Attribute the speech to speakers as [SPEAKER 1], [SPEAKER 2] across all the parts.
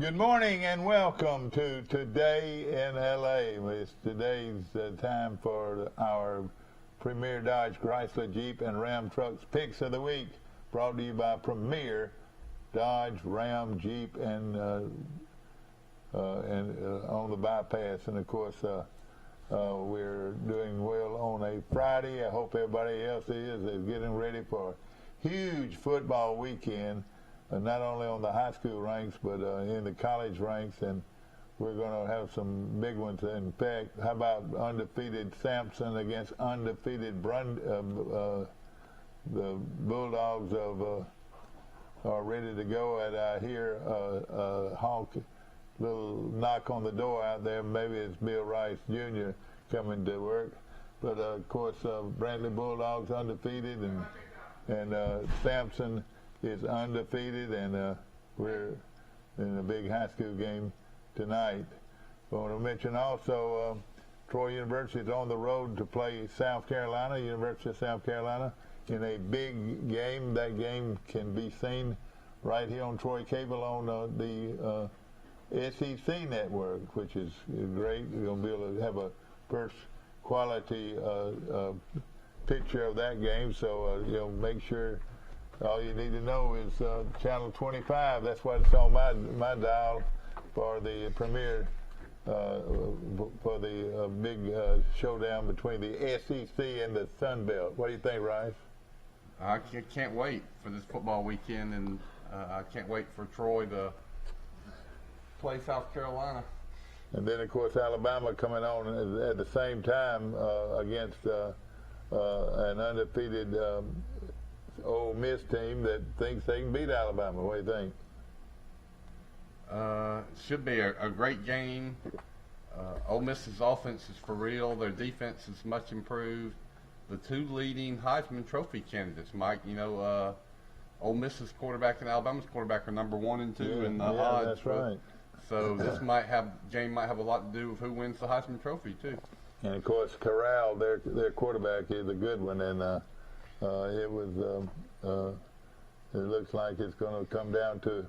[SPEAKER 1] Good morning and welcome to Today in LA. It's today's time for our Premier Dodge, Chrysler, Jeep, and Ram Trucks Picks of the Week, brought to you by Premier Dodge, Ram, Jeep, and on the bypass. And of course, we're doing well on a Friday. I hope everybody else is getting ready for a huge football weekend. Not only on the high school ranks, but in the college ranks, and we're going to have some big ones. In fact, how about undefeated Samson against undefeated the Bulldogs are ready to go. And I hear a honk, little knock on the door out there. Maybe it's Bill Rice Jr. coming to work. But of course, Brantley Bulldogs undefeated, and Samson is undefeated, and we're in a big high school game tonight. I want to mention also Troy University is on the road to play South Carolina, University of South Carolina, in a big game. That game can be seen right here on Troy Cable on the SEC network, which is great. We're going to be able to have a first quality picture of that game, so make sure. All you need to know is channel 25. That's what it's on my dial for the premiere, for the big showdown between the SEC and the Sun Belt. What do you think, Rice?
[SPEAKER 2] I can't wait for this football weekend, and I can't wait for Troy to play South Carolina.
[SPEAKER 1] And then, of course, Alabama coming on at the same time against an undefeated Ole Miss team that thinks they can beat Alabama. What do you think?
[SPEAKER 2] Should be a great game. Ole Miss's offense is for real. Their defense is much improved. The two leading Heisman Trophy candidates, Mike, Ole Miss's quarterback and Alabama's quarterback are number 1 and 2 in the odds.
[SPEAKER 1] That's right.
[SPEAKER 2] So this game might have a lot to do with who wins the Heisman Trophy too.
[SPEAKER 1] And of course, Corral, their quarterback, is a good one, and it looks like it's going to come down to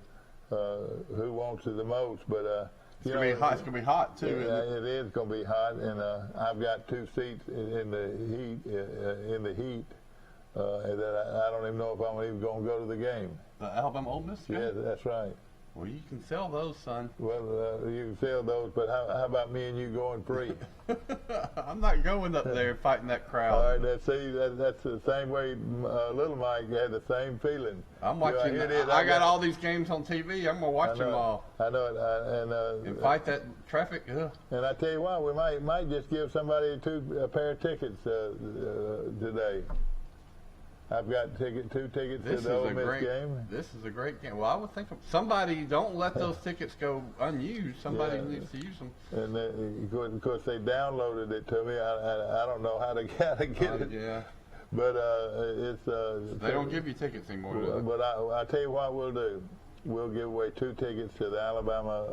[SPEAKER 1] who wants it the most. But
[SPEAKER 2] it's going to be hot too.
[SPEAKER 1] Yeah, it is going to be hot, and I've got 2 seats in the heat. That I don't even know if I'm even going to go to the game.
[SPEAKER 2] The Alabama Ole Miss game?
[SPEAKER 1] Yeah, that's right.
[SPEAKER 2] Well, you can sell those, son.
[SPEAKER 1] Well, you can sell those, but how about me and you going free?
[SPEAKER 2] I'm not going up there fighting that crowd.
[SPEAKER 1] All right, that's the same way Little Mike had the same feeling.
[SPEAKER 2] I'm watching. I got all these games on TV. I'm going to watch them all.
[SPEAKER 1] I know it.
[SPEAKER 2] And fight that traffic. Ugh.
[SPEAKER 1] And I tell you what, we might just give somebody a pair of tickets today. I've got 2 tickets to the Ole Miss game.
[SPEAKER 2] This is a great game. Well, I would think somebody, don't let those tickets go unused. Somebody needs to use them.
[SPEAKER 1] And of course, they downloaded it to me. I don't know how to get it.
[SPEAKER 2] Yeah.
[SPEAKER 1] But it's.
[SPEAKER 2] They don't give you tickets anymore, do they?
[SPEAKER 1] But I tell you what we'll do. We'll give away 2 tickets to the Alabama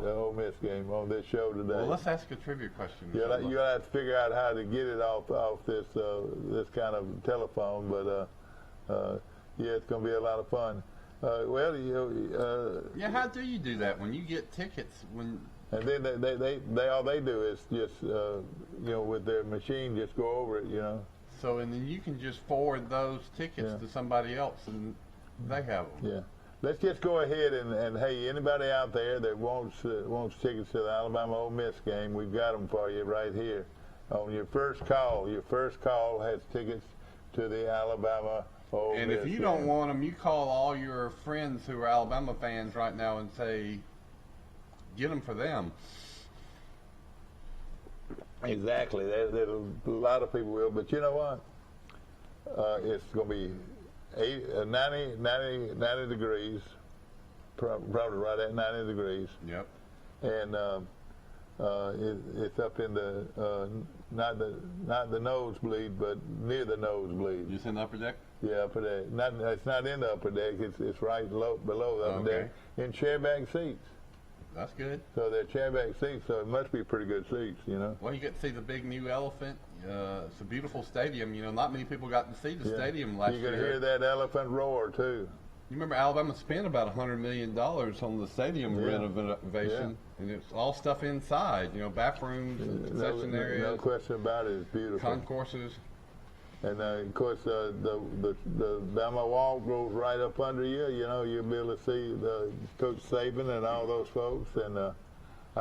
[SPEAKER 1] the Ole Miss game on this show today.
[SPEAKER 2] Well, let's ask a trivia question.
[SPEAKER 1] You have to figure out how to get it off this kind of telephone, but yeah, it's going to be a lot of fun.
[SPEAKER 2] Yeah, how do you do that when you get tickets?
[SPEAKER 1] And then they all they do is just with their machine just go over it,
[SPEAKER 2] So and then you can just forward those tickets to somebody else, and they have them.
[SPEAKER 1] Yeah. Let's just go ahead and hey, anybody out there that wants tickets to the Alabama Ole Miss game, we've got them for you right here. On your first call has tickets to the Alabama Ole Miss.
[SPEAKER 2] And if you don't want them, you call all your friends who are Alabama fans right now and say, get them for them.
[SPEAKER 1] Exactly. There's a lot of people will, but you know what? It's going to be 90 degrees, probably right at 90 degrees.
[SPEAKER 2] Yep.
[SPEAKER 1] And it's up in the not the nosebleed, but near the nosebleed.
[SPEAKER 2] Just in the upper deck?
[SPEAKER 1] Yeah, upper deck. It's not in the upper deck. It's right below the upper deck in chairback seats.
[SPEAKER 2] That's good.
[SPEAKER 1] So they're chairback seats, so it must be pretty good seats,
[SPEAKER 2] Well, you get to see the big new elephant. It's a beautiful stadium. Not many people got to see the stadium last year.
[SPEAKER 1] You can hear that elephant roar too.
[SPEAKER 2] You remember Alabama spent about $100 million on the stadium renovation, and it's all stuff inside, bathrooms and concession areas.
[SPEAKER 1] No question about it. It's beautiful.
[SPEAKER 2] Concourses.
[SPEAKER 1] And of course, the Bama Walk goes right up under you. You'll be able to see the Coach Saban and all those folks. And I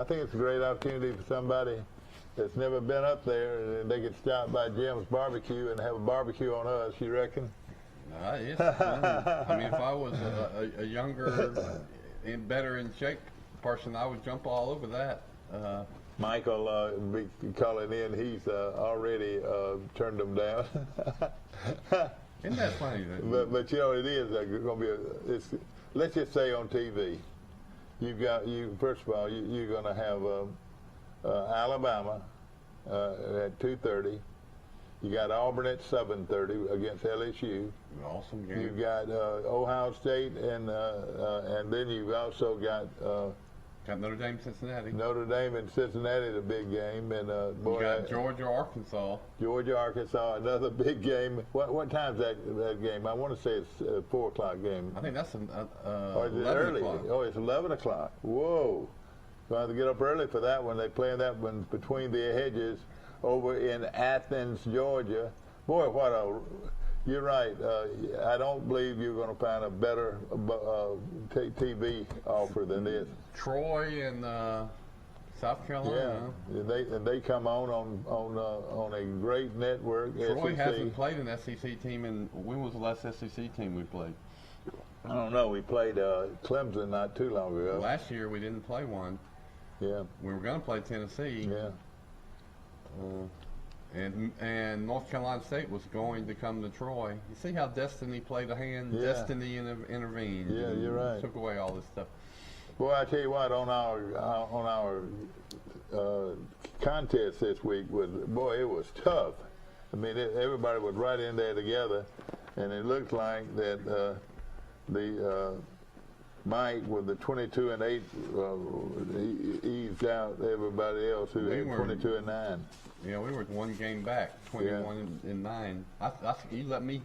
[SPEAKER 1] think it's a great opportunity for somebody that's never been up there, and they could stop by Jim's Barbecue and have a barbecue on us. You reckon?
[SPEAKER 2] Yes. I mean, if I was a younger and better in shape person, I would jump all over that.
[SPEAKER 1] Michael be calling in. He's already turned them down.
[SPEAKER 2] Isn't that funny?
[SPEAKER 1] But it is going to be let's just say on TV, first of all, you're going to have Alabama at 2:30. You got Auburn at 7:30 against LSU.
[SPEAKER 2] Awesome game.
[SPEAKER 1] You've got Ohio State, and then you've also got
[SPEAKER 2] Notre Dame, Cincinnati.
[SPEAKER 1] Notre Dame and Cincinnati, the big game, and
[SPEAKER 2] you got Georgia, Arkansas.
[SPEAKER 1] Georgia, Arkansas, another big game. What time's that game? I want to say it's a 4 o'clock game.
[SPEAKER 2] I think that's
[SPEAKER 1] or is it
[SPEAKER 2] 11
[SPEAKER 1] early?
[SPEAKER 2] o'clock.
[SPEAKER 1] Oh, it's 11 o'clock. Whoa! So I have to get up early for that one. They playing that one between the hedges over in Athens, Georgia. Boy, you're right. I don't believe you're going to find a better TV offer than this.
[SPEAKER 2] Troy and South Carolina.
[SPEAKER 1] Yeah, and they come on a great network.
[SPEAKER 2] Troy
[SPEAKER 1] SEC.
[SPEAKER 2] hasn't played an SEC team, and when was the last SEC team we played?
[SPEAKER 1] I don't know. We played Clemson not too long ago.
[SPEAKER 2] Last year we didn't play one.
[SPEAKER 1] Yeah.
[SPEAKER 2] We were going to play Tennessee.
[SPEAKER 1] Yeah.
[SPEAKER 2] And North Carolina State was going to come to Troy. You see how destiny played a hand?
[SPEAKER 1] Yeah.
[SPEAKER 2] Destiny intervened.
[SPEAKER 1] Yeah, you're right.
[SPEAKER 2] Took away all this stuff.
[SPEAKER 1] Boy, I tell you what, on our contest this week it was tough. I mean, everybody was right in there together, and it looked like that Mike with the 22-8 eased out everybody else who had 22-9.
[SPEAKER 2] Yeah, we were one game back, 21-9. You let me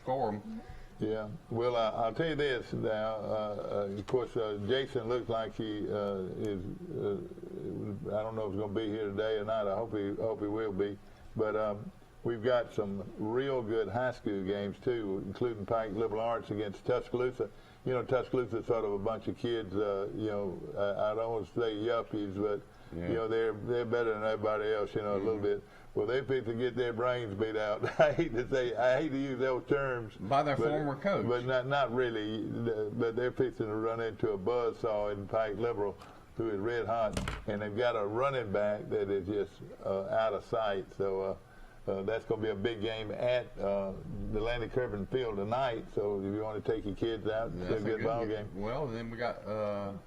[SPEAKER 2] score them.
[SPEAKER 1] Yeah. Well, I'll tell you this now. Of course, Jason looks like he is. I don't know if he's going to be here today or not. I hope he will be. But we've got some real good high school games too, including Pike Liberal Arts against Tuscaloosa. Tuscaloosa is sort of a bunch of kids. I don't want to say yuppies, but they're better than everybody else. A little bit. Well, they pick to get their brains beat out. I hate to use those terms.
[SPEAKER 2] By their former coach.
[SPEAKER 1] But not really. But they're fixing to run into a buzzsaw in Pike Liberal, who is red hot, and they've got a running back that is just out of sight. So that's going to be a big game at the Landy Kirby Field tonight. So if you want to take your kids out, it's a good ball game.
[SPEAKER 2] Well, then we got.
[SPEAKER 1] And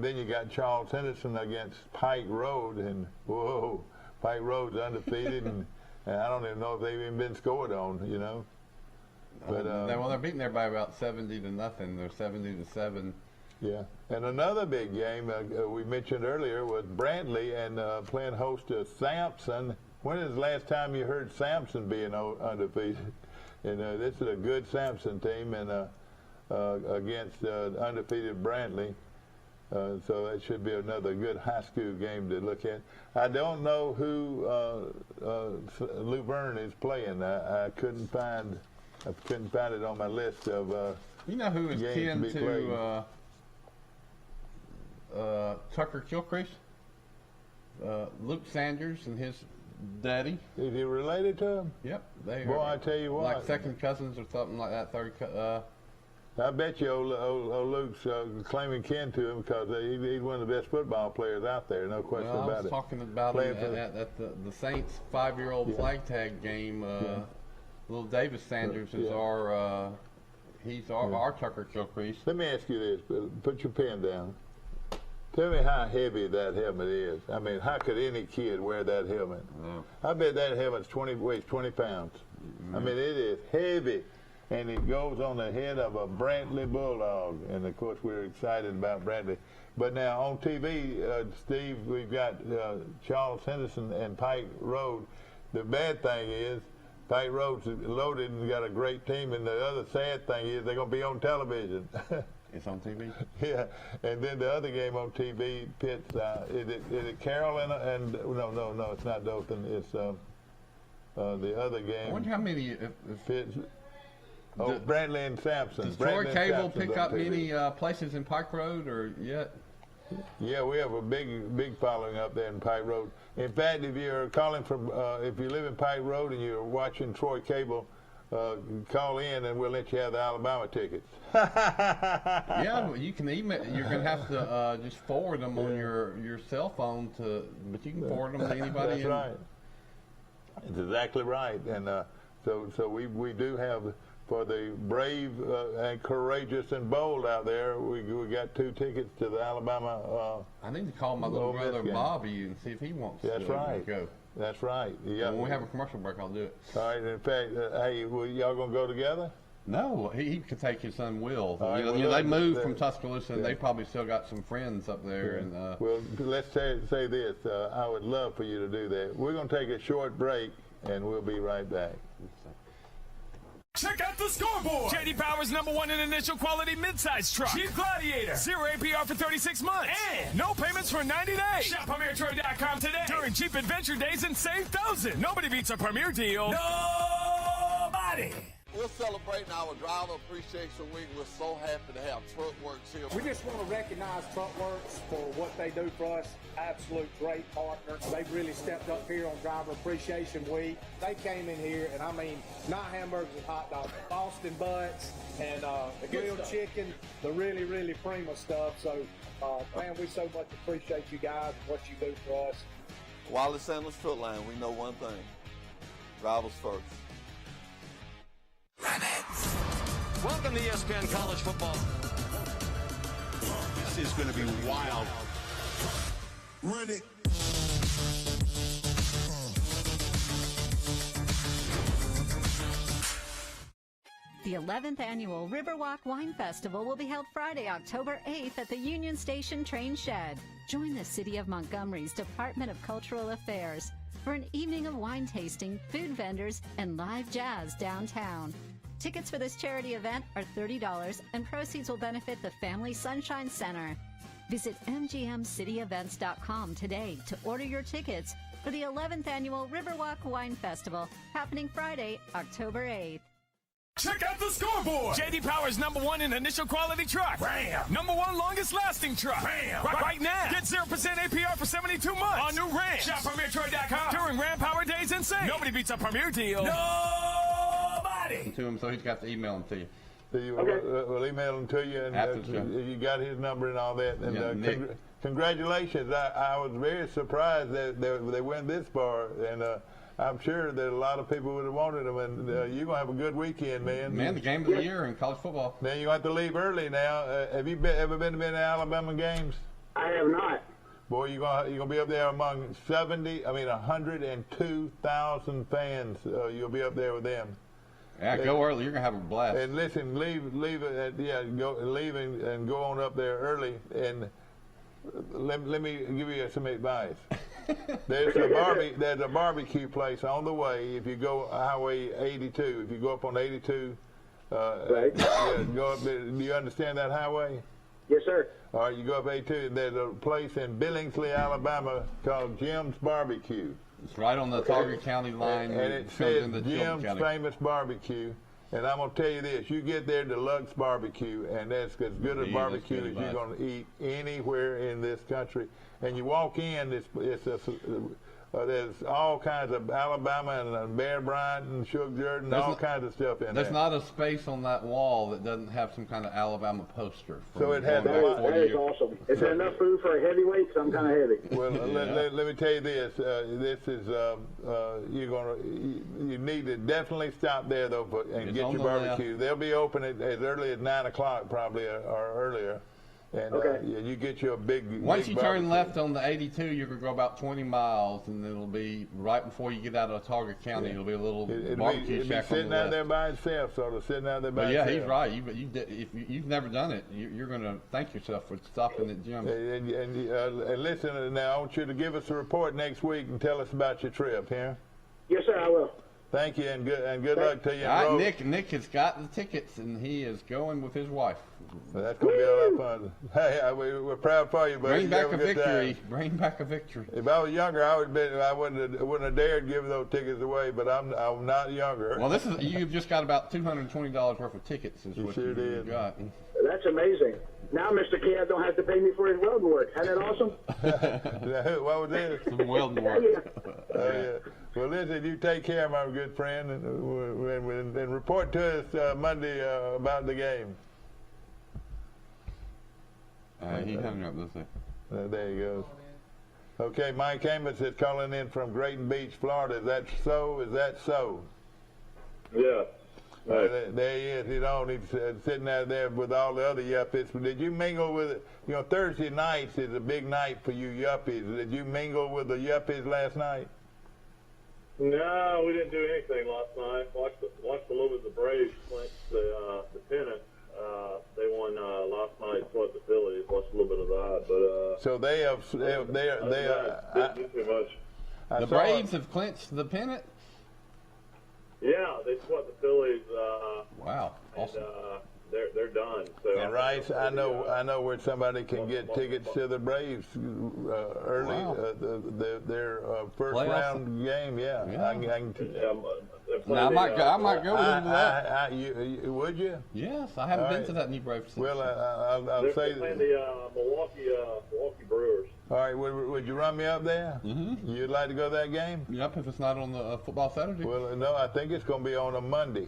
[SPEAKER 1] then you got Charles Henderson against Pike Road, and whoa. Pike Road's undefeated, and I don't even know if they've even been scored on, But
[SPEAKER 2] they're beating there by about 70-0. They're 70-7.
[SPEAKER 1] Yeah, and another big game we mentioned earlier was Brantley and playing host to Sampson. When is the last time you heard Sampson being undefeated? And this is a good Sampson team, and against undefeated Brantley. So that should be another good high school game to look at. I don't know who Luverne is playing. I couldn't find it on my list of
[SPEAKER 2] you know who is kin to Tucker Gilchrist? Luke Sanders and his daddy.
[SPEAKER 1] Is he related to him?
[SPEAKER 2] Yep.
[SPEAKER 1] Boy, I tell you what.
[SPEAKER 2] Like second cousins or something like that.
[SPEAKER 1] I bet you old Luke's claiming kin to him because he's one of the best football players out there, no question about it.
[SPEAKER 2] I was talking about him at the Saints 5-year-old flag tag game. Little Davis Sanders is our Tucker Gilchrist.
[SPEAKER 1] Let me ask you this. Put your pen down. Tell me how heavy that helmet is. I mean, how could any kid wear that helmet? I bet that helmet weighs 20 pounds. I mean, it is heavy. And it goes on the head of a Brantley Bulldog. And, of course, we're excited about Brantley. But now on TV, Steve, we've got Charles Henderson and Pike Road. The bad thing is Pike Road's loaded and got a great team. And the other sad thing is they're going to be on television.
[SPEAKER 2] It's on TV?
[SPEAKER 1] Yeah, and then the other game on TV, Pitt's, is it Carroll and no, it's not Dothan. It's the other game.
[SPEAKER 2] I wonder how many.
[SPEAKER 1] Pitt's. Brantley and Sampson.
[SPEAKER 2] Does Troy Cable pick up many places in Pike Road or yet?
[SPEAKER 1] Yeah, we have a big following up there in Pike Road. In fact, if you're calling from, if you live in Pike Road and you're watching Troy Cable, call in and we'll let you have the Alabama tickets.
[SPEAKER 2] Yeah, you can email. You're gonna have to just forward them on your cell phone but you can forward them to anybody.
[SPEAKER 1] That's right. That's exactly right. And so we do have. For the brave and courageous and bold out there, we got 2 tickets to the Alabama.
[SPEAKER 2] I need to call my little brother Bobby and see if he wants to go.
[SPEAKER 1] That's right. Yeah.
[SPEAKER 2] When we have a commercial break, I'll do it.
[SPEAKER 1] All right. In fact, hey, y'all gonna go together?
[SPEAKER 2] No, he could take his son Will.
[SPEAKER 1] Right,
[SPEAKER 2] they moved from Tuscaloosa, and they probably still got some friends up there.
[SPEAKER 1] Yeah.
[SPEAKER 2] And
[SPEAKER 1] well, let's say this. I would love for you to do that. We're gonna take a short break, and we'll be right back.
[SPEAKER 3] Check out the scoreboard. J.D. Power's #1 in initial quality midsize truck. Jeep Gladiator. 0 APR for 36 months. And no payments for 90 days. Shop PremierTroy.com today during Jeep Adventure Days and save thousands. Nobody beats a Premier deal. Nobody.
[SPEAKER 4] We're celebrating our Driver Appreciation Week. We're so happy to have TruckWorks here.
[SPEAKER 5] We just want to recognize TruckWorks for what they do for us. Absolute great partner. They've really stepped up here on Driver Appreciation Week. They came in here, and I mean, not hamburgers and hot dogs, Boston butts and the grilled chicken, the really, really prima stuff. So, man, we so much appreciate you guys and what you do for us.
[SPEAKER 4] While it's Sandler's Foot Line, we know one thing. Drivers first.
[SPEAKER 6] Welcome to ESPN College Football. This is going to be wild. Run it.
[SPEAKER 7] The 11th annual Riverwalk Wine Festival will be held Friday, October 8th at the Union Station Train Shed. Join the City of Montgomery's Department of Cultural Affairs for an evening of wine tasting, food vendors, and live jazz downtown. Tickets for this charity event are $30, and proceeds will benefit the Family Sunshine Center. Visit mgmcityevents.com today to order your tickets for the 11th annual Riverwalk Wine Festival, happening Friday, October 8th.
[SPEAKER 3] Check out the scoreboard. J.D. Power's #1 in initial quality truck. Ram. #1 longest lasting truck. Ram. Right now. Get 0% APR for 72 months on new Ram. Shop PremierTroy.com during Ram Power Days and save. Nobody beats a Premier deal. Nobody.
[SPEAKER 2] To him, so he's got to email them to you.
[SPEAKER 1] We'll email them to you, and you got his number and all that. And congratulations! I was very surprised that they went this far, and I'm sure that a lot of people would have wanted them. And you're gonna have a good weekend, man.
[SPEAKER 2] Man, the game of the year in college football.
[SPEAKER 1] Man, you have to leave early now. Have you ever been to Alabama games?
[SPEAKER 8] I have not.
[SPEAKER 1] Boy, you're gonna be up there among 102,000 fans. You'll be up there with them.
[SPEAKER 2] Yeah, go early. You're gonna have a blast.
[SPEAKER 1] And listen, leave and go on up there early. And let me give you some advice. There's a barbecue place on the way. If you go Highway 82, if you go up on 82,
[SPEAKER 8] right.
[SPEAKER 1] Go up there. Do you understand that highway?
[SPEAKER 8] Yes, sir.
[SPEAKER 1] All right, you go up 82. There's a place in Billingsley, Alabama called Jim's Barbecue.
[SPEAKER 2] It's right on the Target County line.
[SPEAKER 1] And it says Jim's Famous Barbecue. And I'm going to tell you this. You get there to Luck's Barbecue, and that's as good a barbecue as you're going to eat anywhere in this country. And you walk in, there's all kinds of Alabama and Bear Bryant and Sugar Jordan, all kinds of stuff in there.
[SPEAKER 2] There's not a space on that wall that doesn't have some kind of Alabama poster.
[SPEAKER 1] So it has
[SPEAKER 8] that is awesome. Is there enough food for a heavyweight? Because I'm kind of heavy.
[SPEAKER 1] Well, let me tell you this. This is you need to definitely stop there though and get your barbecue. They'll be open as early as 9 o'clock probably or earlier. And you get you a big.
[SPEAKER 2] Once you turn left on the 82, you're gonna go about 20 miles, and it'll be right before you get out of Target County. Yeah. It'll be a little barbecue shack
[SPEAKER 1] be sitting out there by itself, sort of sitting out there by itself.
[SPEAKER 2] Yeah, he's right. If you've never done it, you're gonna thank yourself for stopping at Jim's.
[SPEAKER 1] And listen, now I want you to give us a report next week and tell us about your trip here.
[SPEAKER 8] Yes, sir, I will.
[SPEAKER 1] Thank you, and good luck to you.
[SPEAKER 2] All right, Nick has got the tickets, and he is going with his wife.
[SPEAKER 1] Well, that's going to be a lot of fun. Hey, we're proud for you, buddy.
[SPEAKER 2] Bring back a victory. Bring back a victory.
[SPEAKER 1] If I was younger, I wouldn't have dared give those tickets away. But I'm not younger.
[SPEAKER 2] Well, you've just got about $220 worth of tickets. Is what
[SPEAKER 1] sure
[SPEAKER 2] you've got.
[SPEAKER 8] That's amazing. Now Mr. Kid don't have to pay me for his welding work. Isn't that awesome?
[SPEAKER 1] What was this?
[SPEAKER 2] Some welding work.
[SPEAKER 1] Yeah. Well, listen, you take care, my good friend, and report to us Monday about the game.
[SPEAKER 2] He hung up. Let's see.
[SPEAKER 1] There he goes. Okay, Mike Amos is calling in from Grayton Beach, Florida. Is that so?
[SPEAKER 9] Yeah.
[SPEAKER 1] There he is. He's sitting out there with all the other yuppies. Did you mingle with, Thursday nights is a big night for you yuppies. Did you mingle with the yuppies last night?
[SPEAKER 9] No, we didn't do anything last night. Watched a little bit of the Braves clinch the pennant. They won last night, swept the Phillies. Watched a little bit of that, but
[SPEAKER 1] so they
[SPEAKER 9] didn't do too much.
[SPEAKER 2] The Braves have clinched the pennant.
[SPEAKER 9] Yeah, they swept the Phillies.
[SPEAKER 2] Wow, awesome.
[SPEAKER 9] And, they're done. So
[SPEAKER 1] and Rice, I know where somebody can get tickets to the Braves early.
[SPEAKER 2] Wow.
[SPEAKER 1] Their first
[SPEAKER 2] Playoff.
[SPEAKER 1] round game. Yeah.
[SPEAKER 2] Now, I might go into that.
[SPEAKER 1] Would you?
[SPEAKER 2] Yes, I haven't been to that new Braves.
[SPEAKER 1] Well, I'll say
[SPEAKER 9] they're playing the Milwaukee Brewers.
[SPEAKER 1] All right, would you run me up there? Mm-hmm. You'd like to go to that game?
[SPEAKER 2] Yep, if it's not on the football Saturday.
[SPEAKER 1] Well, no, I think it's going to be on a Monday.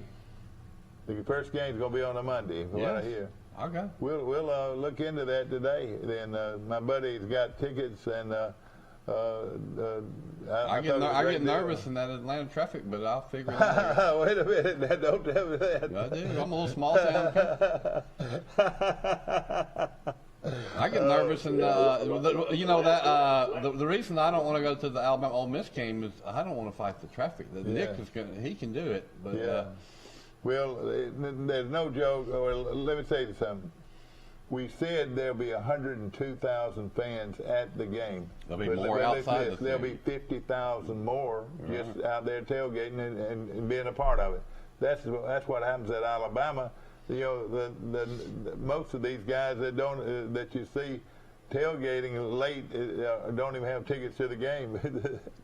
[SPEAKER 1] The first game's going to be on a Monday, right here.
[SPEAKER 2] Okay.
[SPEAKER 1] We'll look into that today. Then my buddy's got tickets, and
[SPEAKER 2] I get nervous in that Atlanta traffic, but I'll figure it out.
[SPEAKER 1] Wait a minute! Don't tell me that.
[SPEAKER 2] I do. I'm a little small town. I get nervous, and the reason I don't want to go to the Alabama Ole Miss game is I don't want to fight the traffic. Nick is he can do it, but
[SPEAKER 1] well, there's no joke. Let me tell you something. We said there'll be 102,000 fans at the game.
[SPEAKER 2] There'll be more outside.
[SPEAKER 1] There'll be 50,000 more just out there tailgating and being a part of it. That's what happens at Alabama. The most of these guys that you see tailgating late don't even have tickets to the game.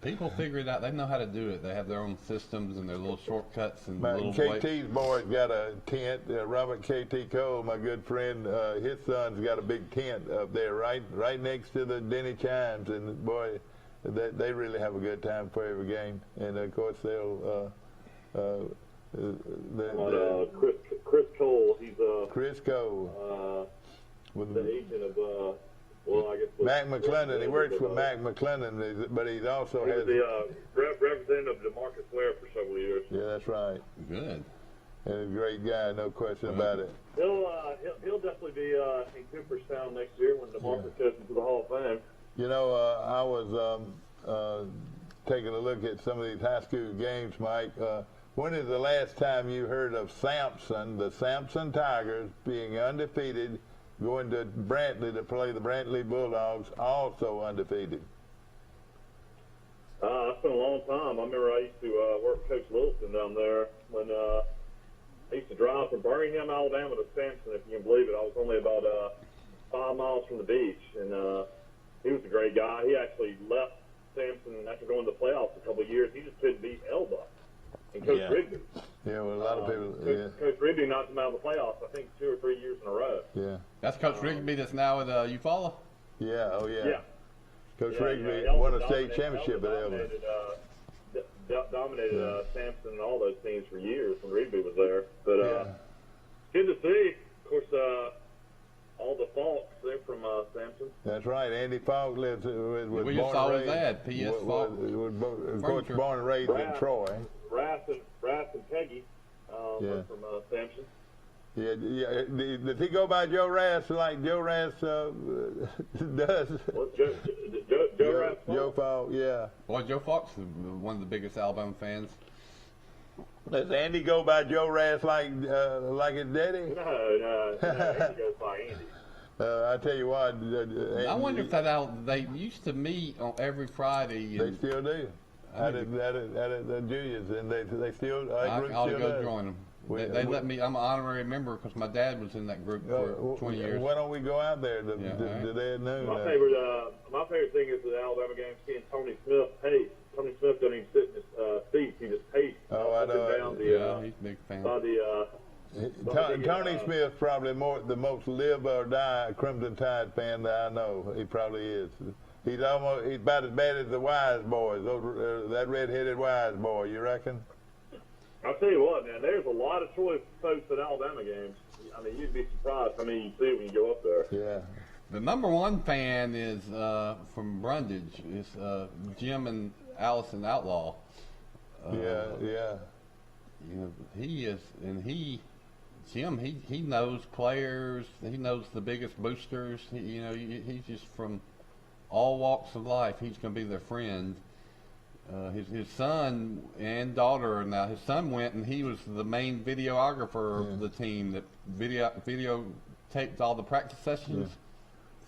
[SPEAKER 2] People figure it out. They know how to do it. They have their own systems and their little shortcuts and
[SPEAKER 1] KT's boy's got a tent. Robert KT Cole, my good friend, his son's got a big tent up there right next to the Denny Chimes, and boy, they really have a good time for every game. And of course they'll.
[SPEAKER 9] Chris Cole, he's
[SPEAKER 1] Chris Cole, with
[SPEAKER 9] the agent of
[SPEAKER 1] Mac McClendon. He works for Mac McClendon, but he also has
[SPEAKER 9] the representative of DeMarcus Ware for several years.
[SPEAKER 1] Yeah, that's right.
[SPEAKER 2] Good.
[SPEAKER 1] And a great guy, no question about it.
[SPEAKER 9] He'll definitely be in Cooperstown next year when DeMarcus goes into the Hall of Fame.
[SPEAKER 1] I was taking a look at some of these high school games, Mike. When is the last time you heard of Sampson, the Sampson Tigers, being undefeated, going to Brantley to play the Brantley Bulldogs, also undefeated?
[SPEAKER 9] It's been a long time. I remember I used to work with Coach Littleton down there when I used to drive from Birmingham, Alabama to Sampson, if you can believe it. I was only about 5 miles from the beach, and he was a great guy. He actually left Sampson after going to the playoffs a couple of years. He just couldn't beat Elba. And Coach Rigby.
[SPEAKER 1] Yeah, well, a lot of people.
[SPEAKER 9] Coach Rigby knocked him out of the playoffs, I think, 2 or 3 years in a row.
[SPEAKER 1] Yeah.
[SPEAKER 2] That's Coach Rigby that's now at Eufaula?
[SPEAKER 1] Yeah, oh yeah.
[SPEAKER 9] Yeah.
[SPEAKER 1] Coach Rigby won a state championship at Elba.
[SPEAKER 9] Dominated Sampson and all those teams for years when Rigby was there. But good to see. Of course, all the Falks, they're from Sampson.
[SPEAKER 1] That's right. Andy Falk lives with
[SPEAKER 2] we just saw his ad, P.S. Falk.
[SPEAKER 1] Of course, born and raised in Troy.
[SPEAKER 9] Rath and Peggy from Sampson.
[SPEAKER 1] Yeah. Does he go by Joe Rath like Joe Rath does?
[SPEAKER 9] Well, Joe Rath.
[SPEAKER 1] Joe Falk, yeah.
[SPEAKER 2] Boy, Joe Falk's one of the biggest Alabama fans.
[SPEAKER 1] Does Andy go by Joe Rath like his daddy?
[SPEAKER 9] No, Andy goes by Andy.
[SPEAKER 1] I tell you what.
[SPEAKER 2] I wonder if they used to meet on every Friday.
[SPEAKER 1] They still do. Out at the juniors, and they still.
[SPEAKER 2] I'll go join them. They let me. I'm an honorary member because my dad was in that group for 20 years.
[SPEAKER 1] Why don't we go out there? Do they know?
[SPEAKER 9] My favorite thing is the Alabama game, seeing Tony Smith. Hey, Tony Smith don't even sit in his seat. He just paced up and down
[SPEAKER 2] he's a big fan.
[SPEAKER 1] Tony Smith's probably the most live or die Crimson Tide fan that I know. He probably is. He's about as bad as the Wise boys. That red-headed Wise boy. You reckon?
[SPEAKER 9] I'll tell you what, man. There's a lot of choice folks at Alabama games. I mean, you'd be surprised how many you see when you go up there.
[SPEAKER 1] Yeah.
[SPEAKER 2] The number one fan is from Brundage. It's Jim and Allison Outlaw.
[SPEAKER 1] Yeah.
[SPEAKER 2] You know, Jim, he knows players. He knows the biggest boosters. He's just from all walks of life. He's going to be their friend. His son and daughter now. His son went and he was the main videographer of the team that videotaped all the practice sessions.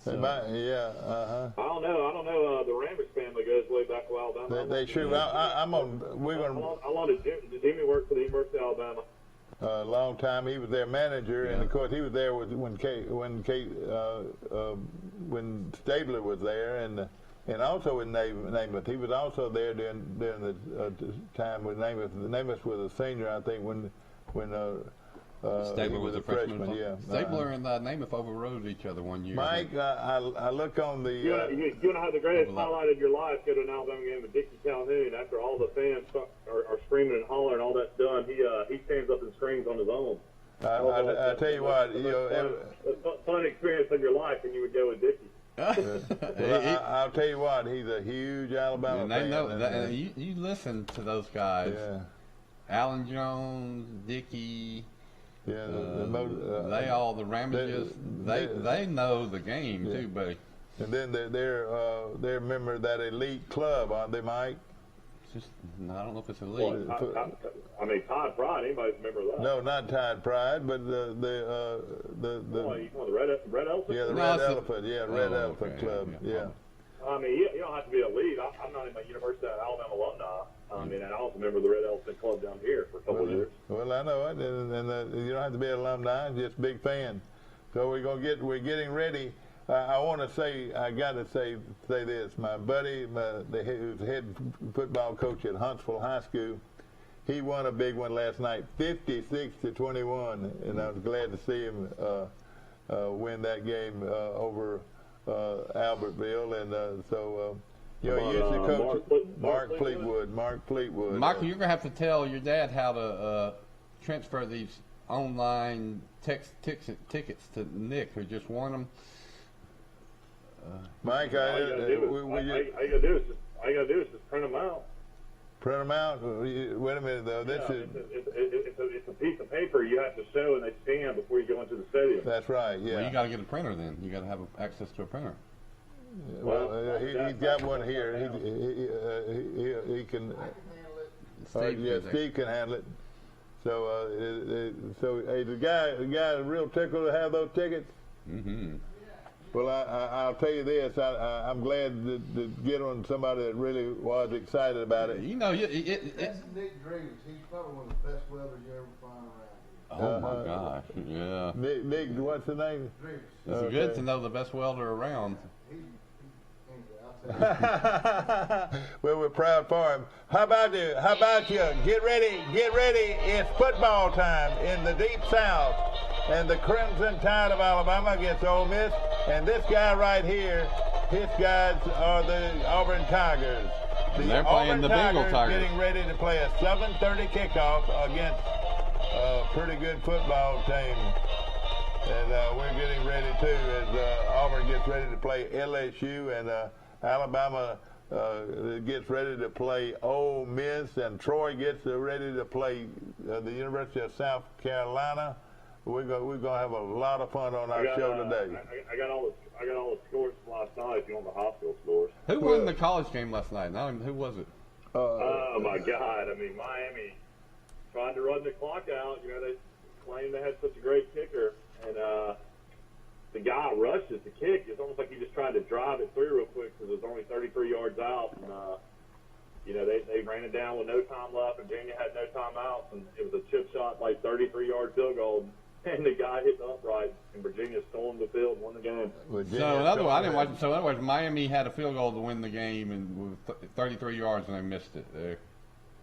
[SPEAKER 1] Yeah.
[SPEAKER 9] I don't know. The Ramage family goes way back to Alabama.
[SPEAKER 1] They sure. How
[SPEAKER 9] long did Jimmy work for the University of Alabama?
[SPEAKER 1] A long time. He was their manager, and of course he was there when Stabler was there, and also in Namath. He was also there during the time when Namath was a senior, I think, when
[SPEAKER 2] Stabler was a freshman.
[SPEAKER 1] Yeah.
[SPEAKER 2] Stabler and Namath overrode each other one year.
[SPEAKER 1] Mike, I look on the.
[SPEAKER 9] You want to have the greatest highlight of your life? Go to an Alabama game with Dickie Calhoun. After all the fans are screaming and hollering, all that's done, he stands up and screams on his own.
[SPEAKER 1] I tell you what,
[SPEAKER 9] fun experience of your life, and you would go with Dickie.
[SPEAKER 1] I'll tell you what, he's a huge Alabama fan.
[SPEAKER 2] They know that, and you listen to those guys.
[SPEAKER 1] Yeah.
[SPEAKER 2] Alan Jones, Dickie.
[SPEAKER 1] Yeah,
[SPEAKER 2] the Ramages. They know the game too, buddy.
[SPEAKER 1] And then they're a member of that elite club, aren't they, Mike?
[SPEAKER 2] I don't know if it's elite.
[SPEAKER 9] I mean, Todd Pride. Anybody's a member of that?
[SPEAKER 1] No, not Tide Pride, but the
[SPEAKER 9] Red Elephant.
[SPEAKER 1] Yeah, the Red Elephant. Yeah, Red Elephant Club. Yeah.
[SPEAKER 9] I mean, you don't have to be elite. I'm not even a University of Alabama alumni. I mean, and I was a member of the Red Elephant Club down here for a couple of years.
[SPEAKER 1] Well, I know it, and you don't have to be an alumni, just a big fan. So we're getting ready. I got to say this. My buddy, who's head football coach at Huntsville High School, he won a big one last night, 56-21, and I was glad to see him win that game over Albertville, and so. You used to coach Mark Fleetwood.
[SPEAKER 2] Michael, you're going to have to tell your dad how to transfer these online tickets to Nick, who just won them.
[SPEAKER 1] Mike,
[SPEAKER 9] all you got to do is just print them out.
[SPEAKER 1] Print them out? Wait a minute, though.
[SPEAKER 9] It's a piece of paper you have to show and they scan before you go into the stadium.
[SPEAKER 1] That's right, yeah.
[SPEAKER 2] Well, you got to get a printer then. You got to have access to a printer.
[SPEAKER 1] Well, he's got one here. He can. Steve can handle it. So, the guy real tickled to have those tickets.
[SPEAKER 2] Mm-hmm.
[SPEAKER 1] Well, I'll tell you this. I'm glad to get on somebody that really was excited about it.
[SPEAKER 2] You know,
[SPEAKER 10] that's Nick Drews. He's probably one of the best welders you ever find around here.
[SPEAKER 2] Oh my gosh! Yeah.
[SPEAKER 1] Nick, what's the name?
[SPEAKER 10] Drews.
[SPEAKER 2] It's good to know the best welder around.
[SPEAKER 1] Well, we're proud for him. How about you? Get ready. It's football time in the Deep South. And the Crimson Tide of Alabama against Ole Miss. And this guy right here, his guys are the Auburn Tigers.
[SPEAKER 2] They're playing the Bengal Tigers.
[SPEAKER 1] Getting ready to play a 7:30 kickoff against a pretty good football team. And we're getting ready, too, as Auburn gets ready to play LSU. And Alabama gets ready to play Ole Miss, and Troy gets ready to play the University of South Carolina. We're gonna have a lot of fun on our show today.
[SPEAKER 9] I got all the scores from last night. If you want the hospital scores.
[SPEAKER 2] Who won the college game last night? Who was it?
[SPEAKER 9] Oh my God! I mean, Miami trying to run the clock out. You know, they claimed they had such a great kicker, and the guy rushes the kick. It's almost like he just tried to drive it through real quick because it was only 33 yards out. And you know, they ran it down with no time left. Virginia had no timeouts, and it was a chip shot, like 33-yard field goal. And the guy hit the upright, and Virginia stormed the field and won the game.
[SPEAKER 2] So another one, I didn't watch. So in other words, Miami had a field goal to win the game, and with 33 yards, and they missed it there.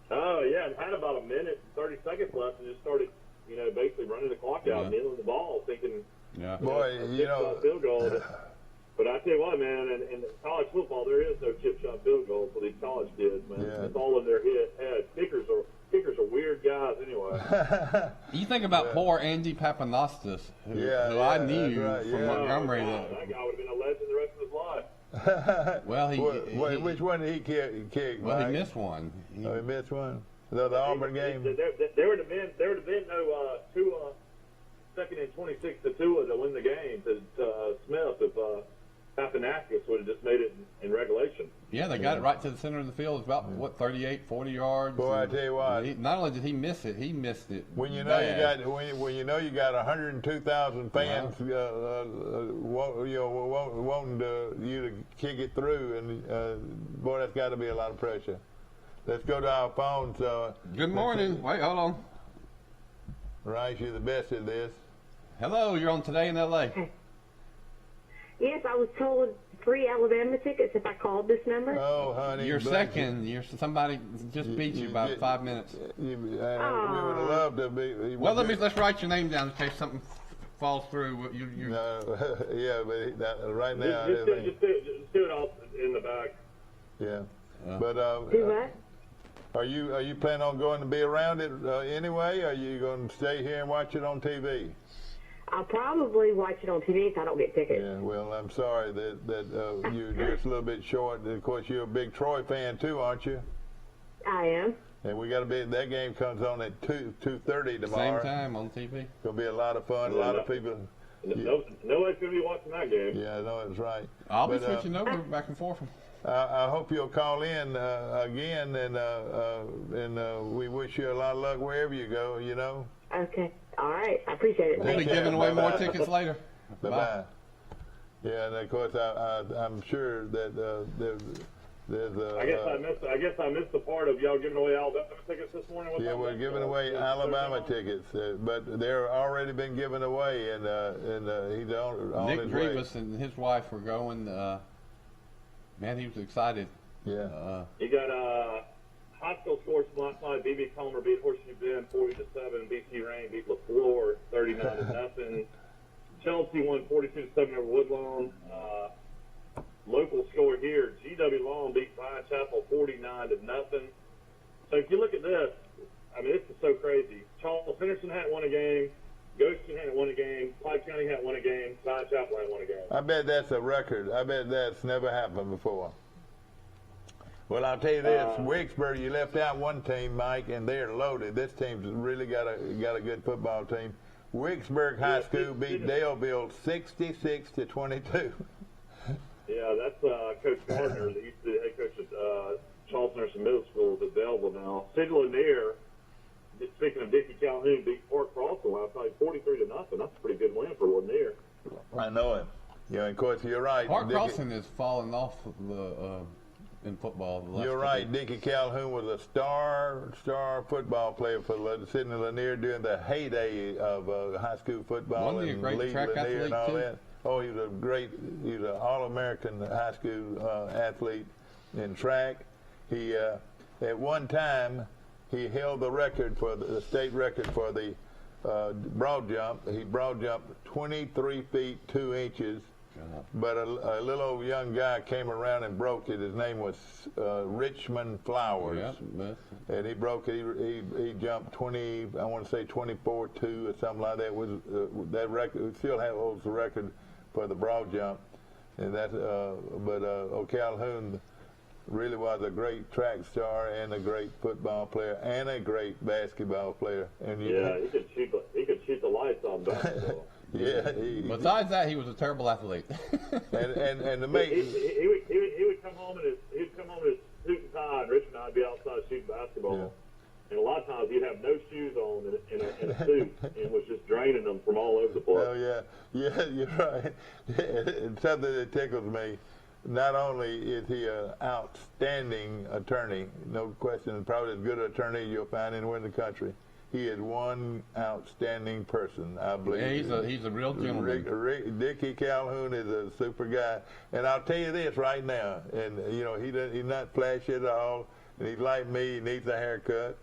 [SPEAKER 9] Oh yeah, and had about a minute and 30 seconds left, and just started, you know, basically running the clock out, kneeling the ball, thinking,
[SPEAKER 1] boy, you know,
[SPEAKER 9] field goal. But I tell you what, man, in college football, there is no chip shot field goal for these college kids, man.
[SPEAKER 1] Yeah.
[SPEAKER 9] It's all in their head. Kickers are weird guys anyway.
[SPEAKER 2] You think about poor Andy Papanastis, who I knew from Montgomery.
[SPEAKER 9] That guy would have been a legend the rest of his life.
[SPEAKER 2] Well,
[SPEAKER 1] which one did he kick?
[SPEAKER 2] Well,
[SPEAKER 1] Mike?
[SPEAKER 2] he missed one.
[SPEAKER 1] He missed one. The Auburn game.
[SPEAKER 9] There would have been no Tua, second and 26 to Tua to win the game to Smith if Papanastis would have just made it in regulation.
[SPEAKER 2] Yeah, they got it right to the center of the field. It's about 38, 40 yards.
[SPEAKER 1] Boy, I tell you what.
[SPEAKER 2] Not only did he miss it, he missed it.
[SPEAKER 1] When you know when you know you got 102,000 fans, wanting you to kick it through, and boy, that's got to be a lot of pressure. Let's go to our phones.
[SPEAKER 2] Good morning. Wait, hold on.
[SPEAKER 1] Rice, you're the best at this.
[SPEAKER 2] Hello, you're on Today in L.A.
[SPEAKER 11] Yes, I was told free Alabama tickets if I called this number.
[SPEAKER 1] Oh, honey.
[SPEAKER 2] You're second. Somebody just beat you by 5 minutes.
[SPEAKER 1] We would have loved to be.
[SPEAKER 2] Well, let's write your name down in case something falls through.
[SPEAKER 1] No, yeah, but right now.
[SPEAKER 9] Just do it all in the back.
[SPEAKER 1] Yeah.
[SPEAKER 11] Do what?
[SPEAKER 1] Are you planning on going to be around it anyway? Or are you going to stay here and watch it on TV?
[SPEAKER 11] I'll probably watch it on TV if I don't get tickets.
[SPEAKER 1] Yeah, well, I'm sorry that you're just a little bit short. Of course, you're a big Troy fan too, aren't you?
[SPEAKER 11] I am.
[SPEAKER 1] And we got to be. That game comes on at 2:30 tomorrow.
[SPEAKER 2] Same time on TV.
[SPEAKER 1] It's gonna be a lot of fun. A lot of people.
[SPEAKER 9] Nobody's gonna be watching that game.
[SPEAKER 1] Yeah, I know it's right.
[SPEAKER 2] I'll be switching over back and forth.
[SPEAKER 1] I hope you'll call in again, and we wish you a lot of luck wherever you go. You know.
[SPEAKER 11] Okay. All right. I appreciate it.
[SPEAKER 2] We'll be giving away more tickets later.
[SPEAKER 1] Bye-bye. Yeah, and of course I'm sure that there's a.
[SPEAKER 9] I guess I missed the part of y'all giving away Alabama tickets this morning.
[SPEAKER 1] We're giving away Alabama tickets, but they're already been given away, and he's on
[SPEAKER 2] Nick
[SPEAKER 1] his way.
[SPEAKER 2] Drevis and his wife were going. Man, he was excited.
[SPEAKER 1] Yeah.
[SPEAKER 9] You got high school scores from last night. B.B. Comer beat Horseshoe Bend 40-7. B.C. Rain beat LaFleur 39-0. Chelsea won 42-7 over Woodlawn. Local score here: G.W. Long beat Bryan Chapel 49-0. So if you look at this, I mean, this is so crazy. Charles Henderson hadn't won a game. Goshen hadn't won a game. Pike County hadn't won a game. Bryan Chapel hadn't won a game.
[SPEAKER 1] I bet that's a record. I bet that's never happened before. Well, I'll tell you this: Wicksburg, you left out one team, Mike, and they're loaded. This team's really got a good football team. Wicksburg High School beat Daleville 66-22.
[SPEAKER 9] Yeah, that's Coach Gardner, the head coach at Charles Henderson Middle School, is at Daleville now. Sid Lanier, speaking of Dickie Calhoun, beat Park Crossing last night 43-0. That's a pretty good win for Lanier.
[SPEAKER 1] I know it. Yeah, of course, you're right.
[SPEAKER 2] Park Crossing is falling off in football.
[SPEAKER 1] You're right. Dickie Calhoun was a star football player for Sidney Lanier during the heyday of high school football.
[SPEAKER 2] Wasn't he a great track athlete
[SPEAKER 1] and all
[SPEAKER 2] too?
[SPEAKER 1] that. Oh, he was an All-American high school athlete in track. He at one time he held the record for the state record for the broad jump. He broad jumped 23 feet 2 inches. But a little old young guy came around and broke it. His name was Richmond Flowers, and he broke it. He jumped 24.2 or something like that. Was that record? Still holds the record for the broad jump, and that. But Calhoun really was a great track star and a great football player and a great basketball player. And
[SPEAKER 9] he could shoot the lights on basketball.
[SPEAKER 1] Yeah.
[SPEAKER 2] Besides that, he was a terrible athlete.
[SPEAKER 1] and the mate.
[SPEAKER 9] He would come home in his suit and tie, and Richard and I'd be outside shooting basketball. Yeah. And a lot of times he'd have no shoes on in a suit and was just draining them from all over the place.
[SPEAKER 1] Oh yeah, you're right. And something that tickles me. not only is he an outstanding attorney, no question, probably as good an attorney you'll find anywhere in the country, he is one outstanding person, I believe.
[SPEAKER 2] Yeah, he's a real gentleman.
[SPEAKER 1] Dickie Calhoun is a super guy. And I'll tell you this right now, and you know, he's not flashy at all, and he's like me, he needs a haircut.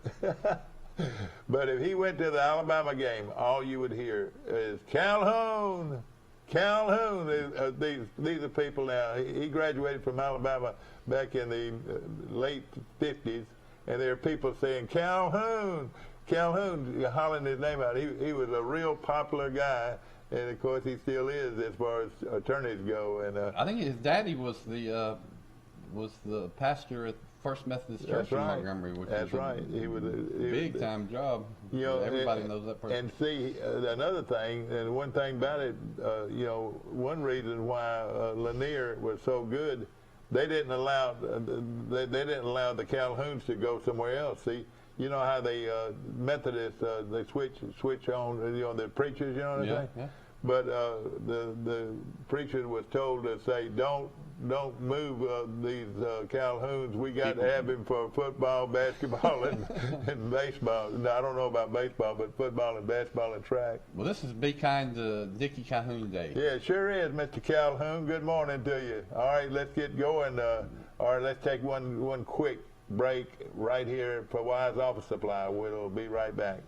[SPEAKER 1] But if he went to the Alabama game, all you would hear is Calhoun. Calhoun. These are people now. He graduated from Alabama back in the late 50s, and there are people saying Calhoun. Calhoun, hollering his name out. He was a real popular guy, and of course he still is as far as attorneys go. And
[SPEAKER 2] I think his daddy was the pastor at First Methodist Church in Montgomery, which
[SPEAKER 1] that's
[SPEAKER 2] was
[SPEAKER 1] right. He was a
[SPEAKER 2] big time job.
[SPEAKER 1] You know,
[SPEAKER 2] everybody knows that person.
[SPEAKER 1] And see, another thing, and one thing about it, you know, one reason why Lanier was so good, they didn't allow the Calhouns to go somewhere else. See. You know how they Methodists they switch on, you know, the preachers, you know what I'm saying? Yeah. But the preacher was told to say don't move these Calhouns. We got to have him for football, basketball, and baseball. No, I don't know about baseball, but football and basketball and track.
[SPEAKER 2] Well, this is Be Kind to Dickie Calhoun Day.
[SPEAKER 1] Yeah, it sure is, Mr. Calhoun. Good morning to you. All right, let's get going. All right, let's take one quick break right here for Wise Office Supply. We'll be right back.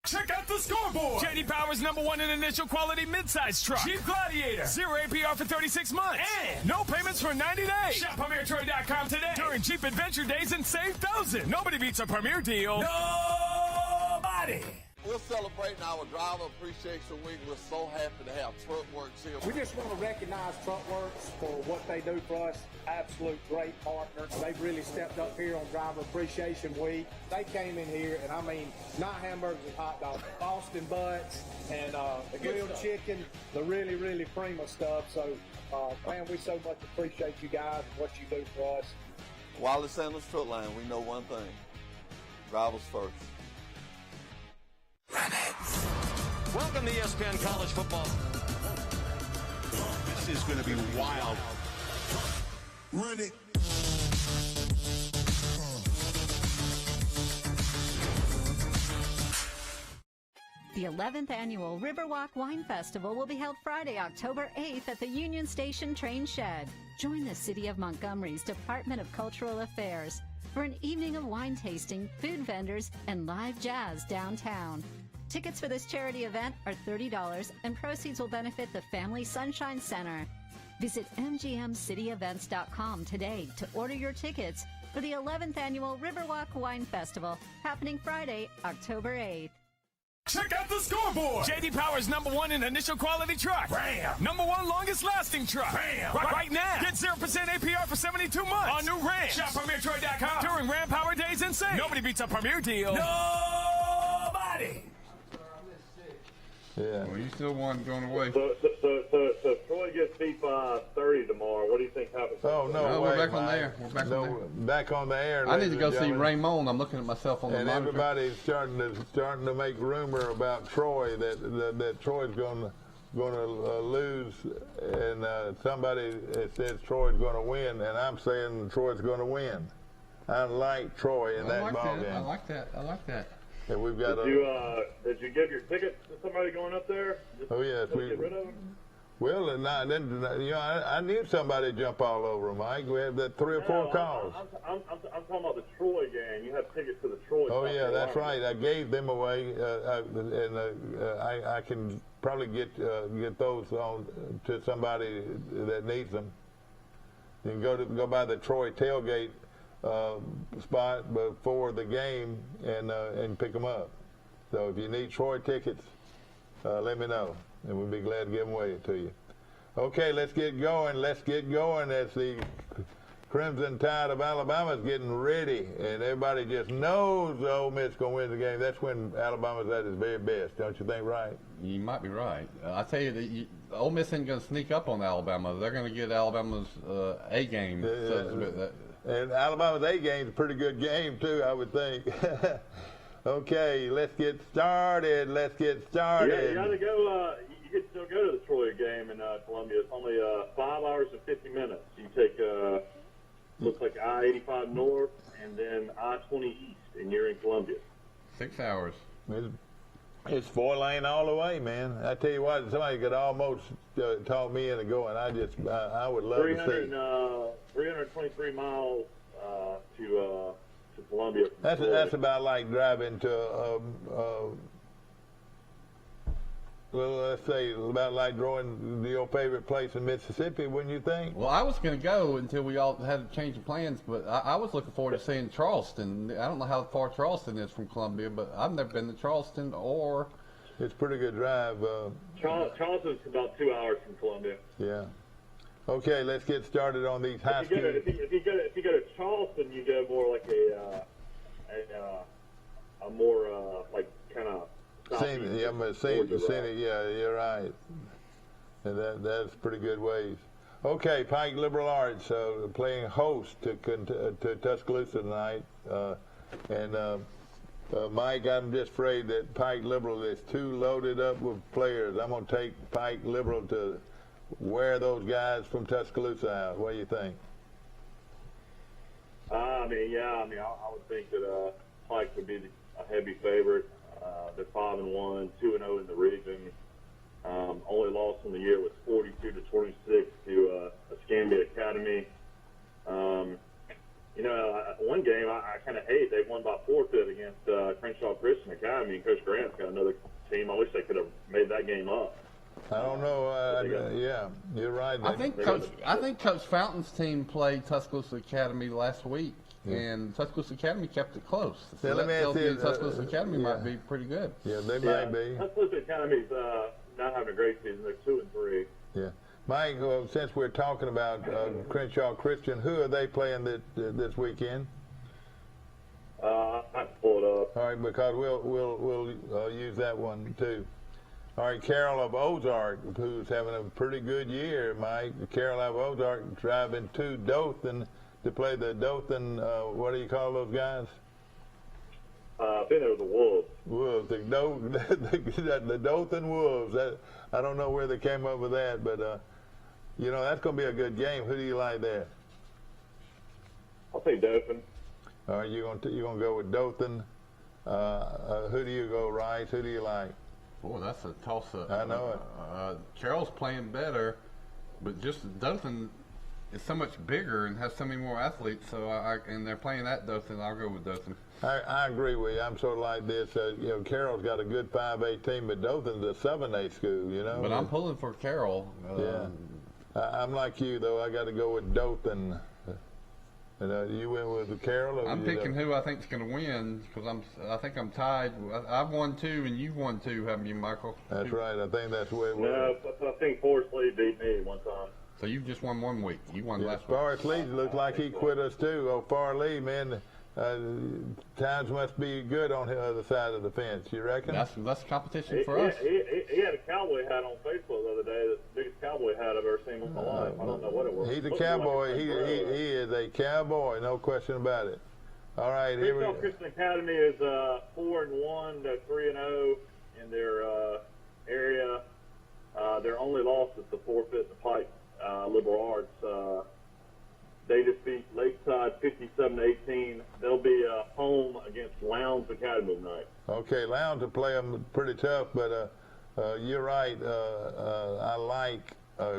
[SPEAKER 3] Check out the scoreboard. J.D. Power's #1 in initial quality midsize truck. Jeep Gladiator. 0 APR for 36 months. And no payments for 90 days. Shop PremierTroy.com today during Jeep Adventure Days and save thousands. Nobody beats a Premier deal. Nobody.
[SPEAKER 4] We're celebrating our Driver Appreciation Week. We're so happy to have Truckworks here.
[SPEAKER 5] We just want to recognize Truckworks for what they do for us. Absolute great partner. They've really stepped up here on Driver Appreciation Week. They came in here, and I mean, not hamburgers and hot dogs, Boston butts and the grilled chicken, the really, really prima stuff. So, man, we so much appreciate you guys and what you do for us.
[SPEAKER 4] Wallace Sanders Truck Line, we know one thing. Drivers first.
[SPEAKER 6] Welcome to ESPN College Football. This is going to be wild. Run it.
[SPEAKER 7] The 11th annual Riverwalk Wine Festival will be held Friday, October 8th at the Union Station Train Shed. Join the City of Montgomery's Department of Cultural Affairs for an evening of wine tasting, food vendors, and live jazz downtown. Tickets for this charity event are $30, and proceeds will benefit the Family Sunshine Center. Visit mgmcityevents.com today to order your tickets for the 11th annual Riverwalk Wine Festival, happening Friday, October 8th.
[SPEAKER 3] Check out the scoreboard. J.D. Power's #1 in initial quality truck. Ram. #1 longest lasting truck. Ram. Right now. Get 0% APR for 72 months on new Ram. Shop PremierTroy.com during Ram Power Days and save. Nobody beats a Premier deal. Nobody.
[SPEAKER 1] Yeah.
[SPEAKER 2] Well, you still want going away.
[SPEAKER 9] So if Troy gets beat by 30 tomorrow, what do you think happens?
[SPEAKER 1] Oh, no way,
[SPEAKER 2] we're back
[SPEAKER 1] Mike.
[SPEAKER 2] on the air. We're back on the air.
[SPEAKER 1] Back on the air.
[SPEAKER 2] I need to go see Raymond. I'm looking at myself on the monitor.
[SPEAKER 1] And everybody's starting to make rumor about Troy that Troy's going to lose, and somebody says Troy's going to win, and I'm saying Troy's going to win. I like Troy in that ball game.
[SPEAKER 2] I like that.
[SPEAKER 1] And we've got
[SPEAKER 9] did you give your tickets to somebody going up there?
[SPEAKER 1] Oh yes,
[SPEAKER 9] we get rid of them?
[SPEAKER 1] Well, and I knew somebody jump all over, Mike. We had that 3 or 4 calls.
[SPEAKER 9] I'm talking about the Troy game. You have tickets to the Troy.
[SPEAKER 1] Oh yeah, that's right. I gave them away, and I can probably get those on to somebody that needs them. You can go by the Troy tailgate spot before the game and pick them up. So if you need Troy tickets, let me know, and we'll be glad to give them away to you. Okay, let's get going. Let's get going as the Crimson Tide of Alabama is getting ready, and everybody just knows Ole Miss is going to win the game. That's when Alabama's at its very best. Don't you think right?
[SPEAKER 2] You might be right. I tell you that Ole Miss ain't going to sneak up on Alabama. They're going to get Alabama's A game.
[SPEAKER 1] And Alabama's A game is a pretty good game, too, I would think. Okay, let's get started.
[SPEAKER 9] Yeah, you got to go. You could still go to the Troy game in Columbia. It's only 5 hours and 50 minutes. You take looks like I-85 north and then I-20 east, and you're in Columbia.
[SPEAKER 2] 6 hours.
[SPEAKER 1] It's 4-lane all the way, man. I tell you what, somebody could almost talk me into going. I would love to see.
[SPEAKER 9] 323 miles to Columbia.
[SPEAKER 1] That's about like driving to well, let's say about like drawing your favorite place in Mississippi, wouldn't you think?
[SPEAKER 2] Well, I was going to go until we all had to change of plans, but I was looking forward to seeing Charleston. I don't know how far Charleston is from Columbia, but I've never been to Charleston or.
[SPEAKER 1] It's a pretty good drive.
[SPEAKER 9] Charleston's about 2 hours from Columbia.
[SPEAKER 1] Yeah. Okay, let's get started on these high school.
[SPEAKER 9] If you go to Charleston, you go more like a more like kind of.
[SPEAKER 1] Scenic, yeah, you're right. And that's pretty good ways. Okay, Pike Liberal Arts playing host to Tuscaloosa tonight. Mike, I'm just afraid that Pike Liberal is too loaded up with players. I'm going to take Pike Liberal to wear those guys from Tuscaloosa out. What do you think?
[SPEAKER 9] I would think that Pike would be a heavy favorite. They're 5-1, 2-0 in the region. Only loss in the year was 42-26 to Escambia Academy. One game I kind of hate. They won by forfeit against Crenshaw Christian Academy, and Coach Grant's got another team. I wish they could have made that game up.
[SPEAKER 1] I don't know. Yeah, you're right.
[SPEAKER 2] I think Coach Fountain's team played Tuscaloosa Academy last week. Yeah. And Tuscaloosa Academy kept it close. So
[SPEAKER 1] yeah,
[SPEAKER 2] that tells me Tuscaloosa Academy might be pretty good.
[SPEAKER 1] Yeah, they might be.
[SPEAKER 9] Tuscaloosa Academy's not having a great season. They're 2-3.
[SPEAKER 1] Yeah. Mike, since we're talking about Crenshaw Christian, who are they playing this weekend?
[SPEAKER 9] I can pull it up.
[SPEAKER 1] All right, because we'll use that one too. All right, Carroll of Ozark, who's having a pretty good year, Mike. Carroll of Ozark driving to Dothan to play the Dothan, what do you call those guys?
[SPEAKER 9] I think they were the Wolves.
[SPEAKER 1] Wolves, the Dothan Wolves. I don't know where they came up with that, but that's going to be a good game. Who do you like there?
[SPEAKER 9] I'll say Dothan.
[SPEAKER 1] All right, you're gonna go with Dothan. Who do you go, Rice? Who do you like?
[SPEAKER 2] Boy, that's a toss-up.
[SPEAKER 1] I know it.
[SPEAKER 2] Carroll's playing better, but just Dothan is so much bigger and has so many more athletes. So and they're playing at Dothan. I'll go with Dothan.
[SPEAKER 1] I agree with you. I'm sort of like this. Carroll's got a good 5A team, but Dothan's a 7A school.
[SPEAKER 2] But I'm pulling for Carroll.
[SPEAKER 1] Yeah. I'm like you though. I got to go with Dothan. You went with Carroll?
[SPEAKER 2] I'm picking who I think's going to win because I think I'm tied. I've won 2 and you've won 2, haven't you, Michael?
[SPEAKER 1] That's right. I think that's the way it was.
[SPEAKER 9] No, I think Forrest Lee beat me one time.
[SPEAKER 2] So you've just won 1 week. You won last week.
[SPEAKER 1] Forrest Lee looked like he quit us too. Oh, Forrest Lee, man. Times must be good on the other side of the fence. You reckon?
[SPEAKER 2] That's competition for us.
[SPEAKER 9] He had a cowboy hat on Facebook the other day. The biggest cowboy hat I've ever seen in my life. I don't know what it was.
[SPEAKER 1] He's a cowboy. He is a cowboy. No question about it. All right. Here we go.
[SPEAKER 9] Christian Academy is 4-1. They're 3-0 in their area. Their only loss is the forfeit to Pike Liberal Arts. They just beat Lakeside 57-18. They'll be home against Lowndes Academy tonight.
[SPEAKER 1] Okay, Lowndes will play them pretty tough, but you're right. I like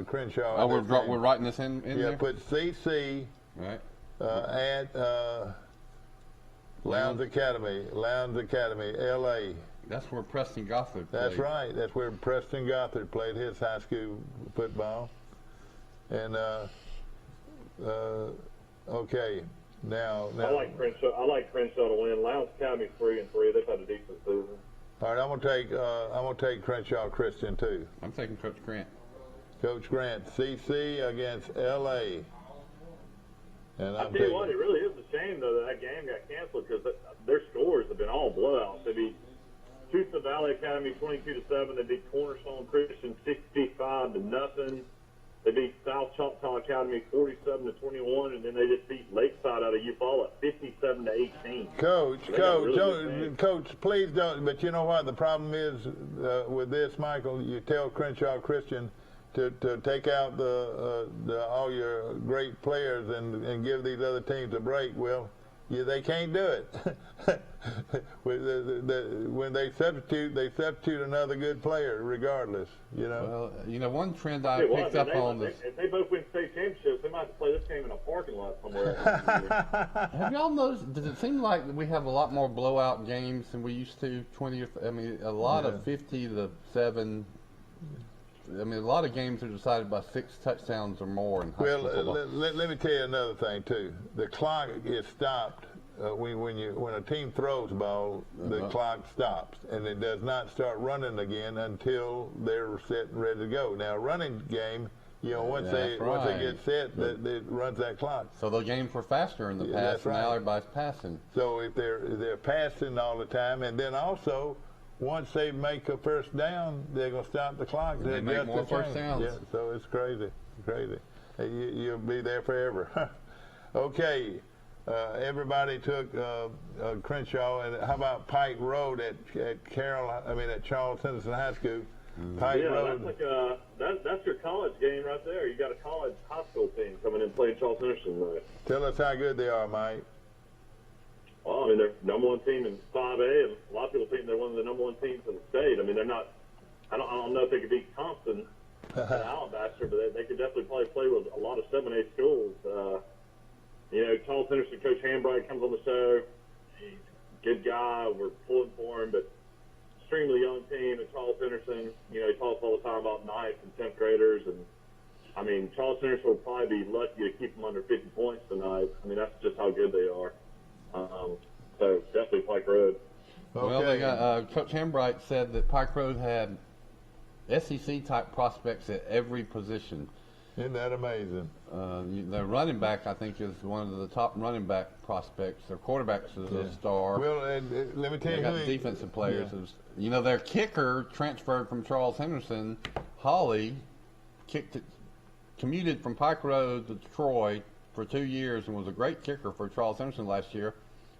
[SPEAKER 1] Crenshaw.
[SPEAKER 2] Oh, we're writing this in there?
[SPEAKER 1] Yeah, put CC at Lowndes Academy, L.A.
[SPEAKER 2] That's where Preston Gothard played.
[SPEAKER 1] That's right. That's where Preston Gothard played his high school football. And okay, now
[SPEAKER 9] I like Crenshaw. To win. Lowndes Academy's 3-3. They've had a decent season.
[SPEAKER 1] All right, I'm gonna take Crenshaw Christian too.
[SPEAKER 2] I'm taking Coach Grant.
[SPEAKER 1] Coach Grant, CC against LA. And
[SPEAKER 9] I tell you what, it really is a shame though that game got canceled because their scores have been all blowouts. They beat Houston Valley Academy 22-7. They beat Cornerstone Christian 65-0. They beat South Choctaw Academy 47-21, and then they just beat Lakeside out of Eufaula 57-18.
[SPEAKER 1] Coach, please don't. But you know what? The problem is with this, Michael. You tell Crenshaw Christian to take out all your great players and give these other teams a break. Well, they can't do it. When they substitute another good player, regardless.
[SPEAKER 2] Well, one trend I picked up on this.
[SPEAKER 9] If they both win state championships, they might have to play this game in a parking lot somewhere.
[SPEAKER 2] Have y'all noticed? Does it seem like we have a lot more blowout games than we used to? A lot of 50-7. A lot of games are decided by 6 touchdowns or more in high school football.
[SPEAKER 1] Let me tell you another thing too. The clock is stopped when a team throws the ball. The clock stops, and it does not start running again until they're set and ready to go. Now, a running game, once they get set, it runs that clock.
[SPEAKER 2] So the games were faster in the past, and now everybody's passing.
[SPEAKER 1] So if they're passing all the time, and then also, once they make a first down, they're going to stop the clock.
[SPEAKER 2] They make more first downs.
[SPEAKER 1] Yeah, so it's crazy. You'll be there forever. Okay, everybody took Crenshaw, and how about Pike Road at Charles Henderson High School? Pike Road.
[SPEAKER 9] That's your college game right there. You got a college high school team coming in playing Charles Henderson tonight.
[SPEAKER 1] Tell us how good they are, Mike.
[SPEAKER 9] Well, they're number 1 team in 5A, and a lot of people think they're one of the number 1 teams in the state. They're not. I don't know if they could beat Thompson at Alabaster, but they could definitely probably play with a lot of 7A schools. Charles Henderson, Coach Hambright comes on the show. He's a good guy. We're pulling for him, but extremely young team at Charles Henderson. He talks all the time about 9th and 10th graders, and Charles Henderson will probably be lucky to keep them under 50 points tonight. That's just how good they are. So definitely Pike Road.
[SPEAKER 2] Okay. Well, they got Coach Hambright said that Pike Road had SEC type prospects at every position.
[SPEAKER 1] Isn't that amazing?
[SPEAKER 2] Their running back, I think, is one of the top running back prospects. Their quarterback is a star.
[SPEAKER 1] Well, let me tell you,
[SPEAKER 2] they got defensive players. Yeah. Their kicker transferred from Charles Henderson. Holly commuted from Pike Road to Troy for 2 years and was a great kicker for Charles Henderson last year.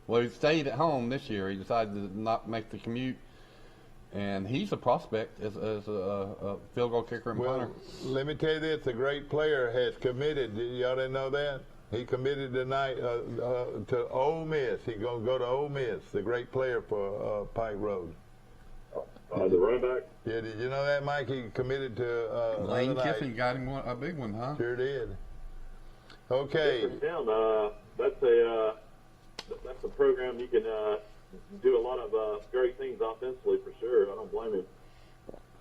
[SPEAKER 2] Well, he stayed at home this year. He decided to not make the commute, and he's a prospect as a field goal kicker and punter.
[SPEAKER 1] Let me tell you this: a great player has committed. Y'all didn't know that? He committed tonight to Ole Miss. He's going to go to Ole Miss. The great player for Pike Road.
[SPEAKER 9] The running back.
[SPEAKER 1] Yeah, did you know that, Mike? He committed to
[SPEAKER 2] Lane Kiffin got him a big one, huh?
[SPEAKER 1] Sure did. Okay.
[SPEAKER 9] That's a program you can do a lot of great things offensively for sure. I don't blame him.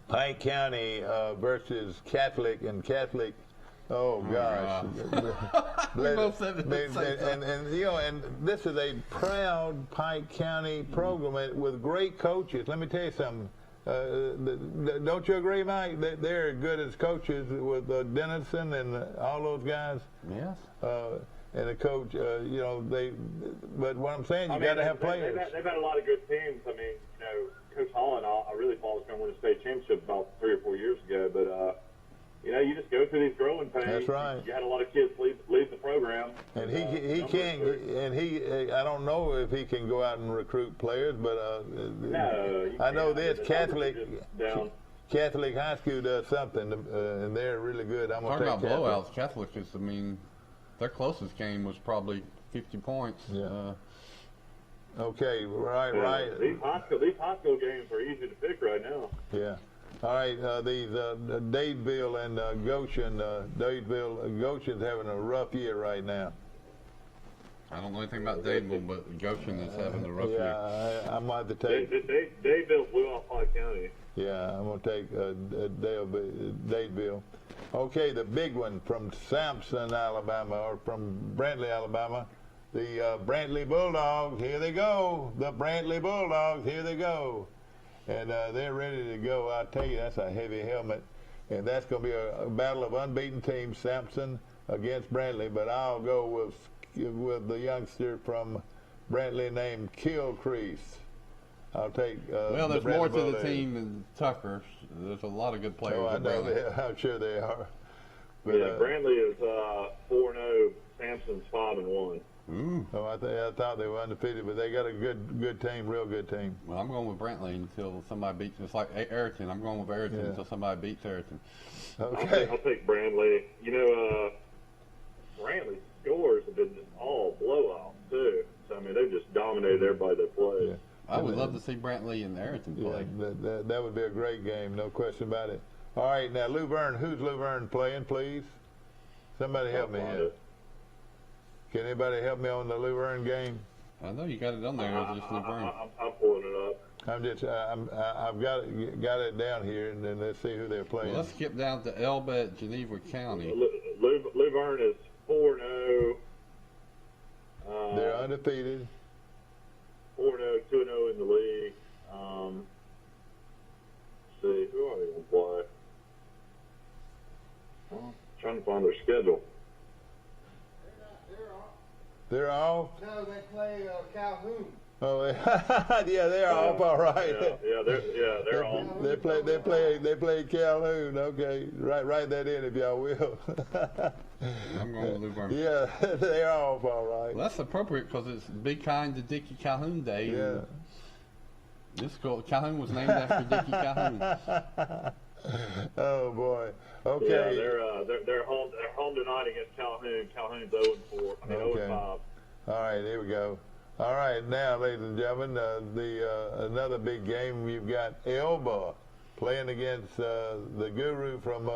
[SPEAKER 1] Pike County versus Catholic, and Catholic. Oh gosh.
[SPEAKER 2] We both said it.
[SPEAKER 1] And this is a proud Pike County program with great coaches. Let me tell you something. Don't you agree, Mike? They're good as coaches with Dennison and all those guys.
[SPEAKER 2] Yes.
[SPEAKER 1] And the coach, but what I'm saying, you got to have players.
[SPEAKER 9] They've had a lot of good teams. Coach Holland, I really thought was going to win a state championship about 3 or 4 years ago. But you just go through these growing pains.
[SPEAKER 1] That's right.
[SPEAKER 9] You had a lot of kids leave the program.
[SPEAKER 1] And he can't. And I don't know if he can go out and recruit players, but
[SPEAKER 9] no,
[SPEAKER 1] I know this Catholic High School does something, and they're really good. I'm
[SPEAKER 2] talking about blowouts. Catholic is, their closest game was probably 50 points.
[SPEAKER 1] Yeah. Okay, right.
[SPEAKER 9] These high school games are easy to pick right now.
[SPEAKER 1] Yeah. All right, these Dadeville and Goshen. Goshen's having a rough year right now.
[SPEAKER 2] I don't know anything about Dadeville, but Goshen is having a rough year.
[SPEAKER 1] Yeah, I'm going to take.
[SPEAKER 9] Dadeville blew off Pike County.
[SPEAKER 1] Yeah, I'm going to take Dadeville. Okay, the big one from Sampson, Alabama, or from Brantley, Alabama. The Brantley Bulldogs, here they go. The Brantley Bulldogs, here they go. And they're ready to go. I tell you, that's a heavy helmet. And that's going to be a battle of unbeaten teams, Sampson against Brantley. But I'll go with the youngster from Brantley named Kilcrease. I'll take
[SPEAKER 2] there's more to the team than Tucker. There's a lot of good players.
[SPEAKER 1] Oh, I know. I'm sure they are. But,
[SPEAKER 9] yeah, Brantley is 4-0. Sampson's 5-1.
[SPEAKER 1] Oh, I thought they were undefeated, but they got a good team, real good team.
[SPEAKER 2] Well, I'm going with Brantley until somebody beats. It's like Ayrton. I'm going with Ayrton until somebody beats Ayrton.
[SPEAKER 1] Okay.
[SPEAKER 9] I'll take Brantley. You know, Brantley's scores have been all blowouts too. So I mean, they've just dominated everybody they play.
[SPEAKER 1] Yeah.
[SPEAKER 2] I would love to see Brantley and Ayrton play.
[SPEAKER 1] Yeah, that would be a great game, no question about it. All right, now Luverne, who's Luverne playing, please? Somebody help me here. Can anybody help me on the Luverne game?
[SPEAKER 2] I know you got it on there. Just Luverne.
[SPEAKER 9] I'm pulling it up.
[SPEAKER 1] I've got it down here, and then let's see who they're playing.
[SPEAKER 2] Well, let's skip down to Elba at Geneva County.
[SPEAKER 9] Luverne is 4-0.
[SPEAKER 1] They're undefeated.
[SPEAKER 9] 4-0, 2-0 in the league. Let's see, who are they going to play? Trying to find their schedule.
[SPEAKER 1] They're off?
[SPEAKER 10] No, they play Calhoun.
[SPEAKER 1] Oh, yeah, they're off. All right.
[SPEAKER 9] They're off.
[SPEAKER 1] They play Calhoun. Okay, write that in if y'all will.
[SPEAKER 2] I'm going with Luverne.
[SPEAKER 1] Yeah, they're off. All right.
[SPEAKER 2] Well, that's appropriate because it's Be Kind to Dickie Calhoun Day.
[SPEAKER 1] Yeah.
[SPEAKER 2] This Calhoun was named after Dickie Calhoun.
[SPEAKER 1] Oh boy. Okay.
[SPEAKER 9] Yeah, they're home tonight against Calhoun. Calhoun's 0-4. I mean 0-5.
[SPEAKER 1] All right, here we go. All right, now, ladies and gentlemen, another big game. You've got Elba playing against the Guru from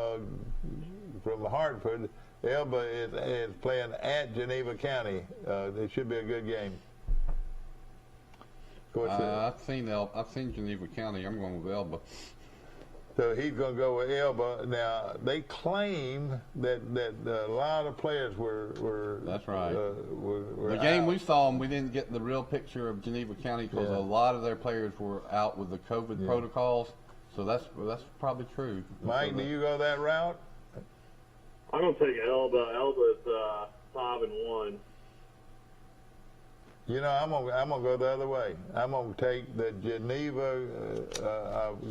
[SPEAKER 1] Hartford. Elba is playing at Geneva County. It should be a good game. Of course,
[SPEAKER 2] I've seen Geneva County. I'm going with Elba.
[SPEAKER 1] So he's going to go with Elba. Now, they claim that a lot of players were
[SPEAKER 2] That's right.
[SPEAKER 1] Were
[SPEAKER 2] the game
[SPEAKER 1] out.
[SPEAKER 2] we saw, we didn't get the real picture of Geneva County because a lot of their players were out with the COVID protocols. So that's probably true.
[SPEAKER 1] Mike, do you go that route?
[SPEAKER 9] I'm going to take Elba. Elba's 5-1.
[SPEAKER 1] You know, I'm gonna go the other way. I'm gonna take the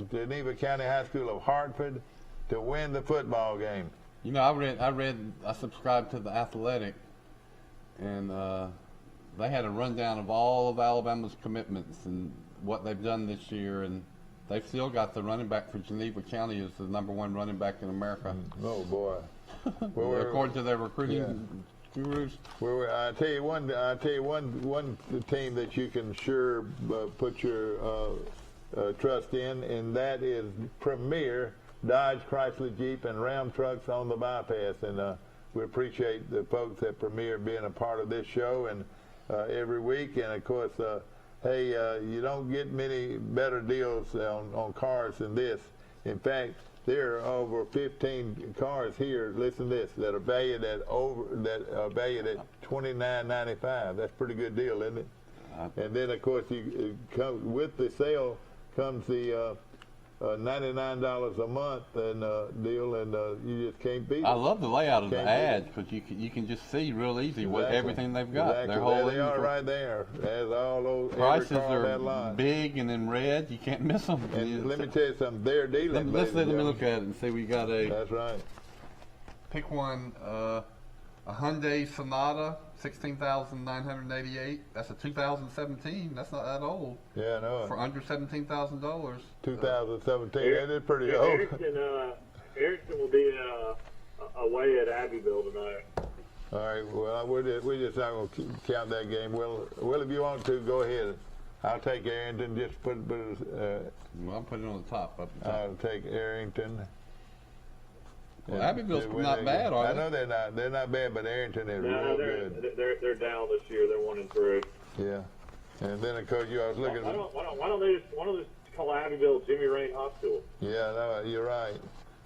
[SPEAKER 1] Geneva County High School of Hartford to win the football game.
[SPEAKER 2] You know, I subscribed to the Athletic, and they had a rundown of all of Alabama's commitments and what they've done this year, and they've still got the running back for Geneva County as the #1 running back in America.
[SPEAKER 1] Oh boy!
[SPEAKER 2] According to their recruiting gurus.
[SPEAKER 1] I tell you one team that you can sure put your trust in, and that is Premier Dodge, Chrysler, Jeep, and Ram trucks on the bypass. And we appreciate the folks at Premier being a part of this show and every week. And of course, hey, you don't get many better deals on cars than this. In fact, there are over 15 cars here. Listen to this that are valued at $29.95. That's a pretty good deal, isn't it? And then, of course, with the sale comes the $99 a month and deal, and you just can't beat it.
[SPEAKER 2] I love the layout of the ads because you can just see real easy what everything they've got.
[SPEAKER 1] Exactly.
[SPEAKER 2] Their whole
[SPEAKER 1] there they are right there. As all those
[SPEAKER 2] prices
[SPEAKER 1] are
[SPEAKER 2] big and in red. You can't miss them.
[SPEAKER 1] And let me tell you something. They're dealing.
[SPEAKER 2] Let me look at it and see. We got a.
[SPEAKER 1] That's right.
[SPEAKER 2] Pick one. A Hyundai Sonata, $16,988. That's a 2017. That's not that old.
[SPEAKER 1] Yeah, I know.
[SPEAKER 2] For under $17,000.
[SPEAKER 1] 2017. That is pretty old.
[SPEAKER 9] Erickson will be away at Abbeville tonight.
[SPEAKER 1] All right. Well, we're just not going to count that game. Well, if you want to, go ahead. I'll take Arrington. Just put it.
[SPEAKER 2] Well, I'll put it on the top.
[SPEAKER 1] I'll take Arrington.
[SPEAKER 2] Well, Abbeville's not bad, are they?
[SPEAKER 1] I know they're not. They're not bad, but Arrington is real good.
[SPEAKER 9] They're down this year. They're 1-3.
[SPEAKER 1] Yeah. And then of course I was looking.
[SPEAKER 9] Why don't they just call Abbeville Jimmy Rain Hospital?
[SPEAKER 1] Yeah, no, you're right.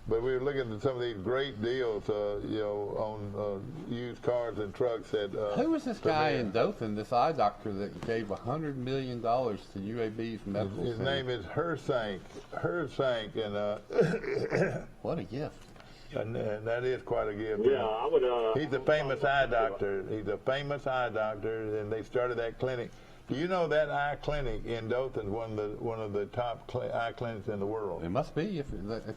[SPEAKER 1] But we were looking at some of these great deals, on used cars and trucks at.
[SPEAKER 2] Who was this guy in Dothan, this eye doctor that gave $100 million to UAB's medical
[SPEAKER 1] His
[SPEAKER 2] center?
[SPEAKER 1] name is Hersank, and
[SPEAKER 2] what a gift.
[SPEAKER 1] And that is quite a gift.
[SPEAKER 9] Yeah, I would.
[SPEAKER 1] He's a famous eye doctor. He's a famous eye doctor, and they started that clinic. You know that eye clinic in Dothan, one of the top eye clinics in the world.
[SPEAKER 2] It must be if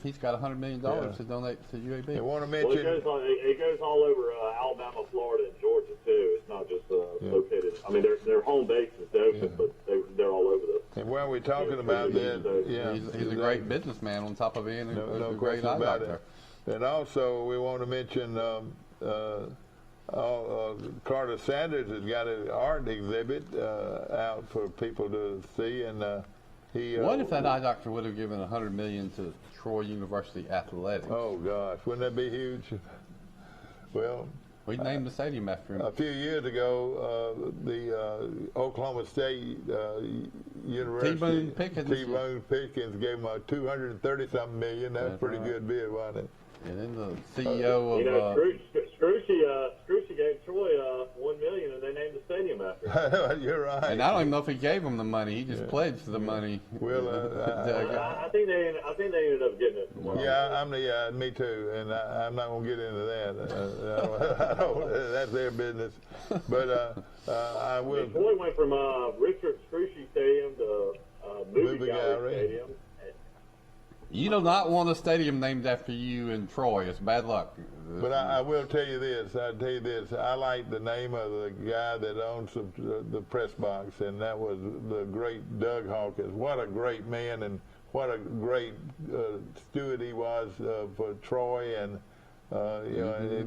[SPEAKER 2] he's got $100 million to donate to UAB.
[SPEAKER 1] I want to mention.
[SPEAKER 9] It goes all over Alabama, Florida, and Georgia too. It's not just located. I mean, their home base is Dothan, but they're all over this.
[SPEAKER 1] And while we're talking about that,
[SPEAKER 2] he's a great businessman on top of being a great eye
[SPEAKER 1] about
[SPEAKER 2] doctor.
[SPEAKER 1] it. And also, we want to mention Carter Sanders has got an art exhibit out for people to see, and he.
[SPEAKER 2] What if that eye doctor would have given $100 million to Troy University Athletics?
[SPEAKER 1] Oh gosh, wouldn't that be huge? Well,
[SPEAKER 2] we named the stadium after him.
[SPEAKER 1] A few years ago, the Oklahoma State University
[SPEAKER 2] T-Boone
[SPEAKER 1] Pickens gave him a $230-something million. That's pretty good bid, wasn't it?
[SPEAKER 2] And then the CEO of
[SPEAKER 9] Scroochie gave Troy $1 million, and they named the stadium after him.
[SPEAKER 1] You're right.
[SPEAKER 2] And I don't even know if he gave him the money. He just pledged the money.
[SPEAKER 1] Well,
[SPEAKER 9] I think they ended up getting it.
[SPEAKER 1] Me too. And I'm not gonna get into that. That's their business. But I will.
[SPEAKER 9] Troy went from Richard Scroochie Stadium to Movie Gallery Stadium.
[SPEAKER 2] You do not want a stadium named after you in Troy. It's bad luck.
[SPEAKER 1] But I will tell you this. I like the name of the guy that owns the press box, and that was the great Doug Hawkins. What a great man, and what a great steward he was for Troy, and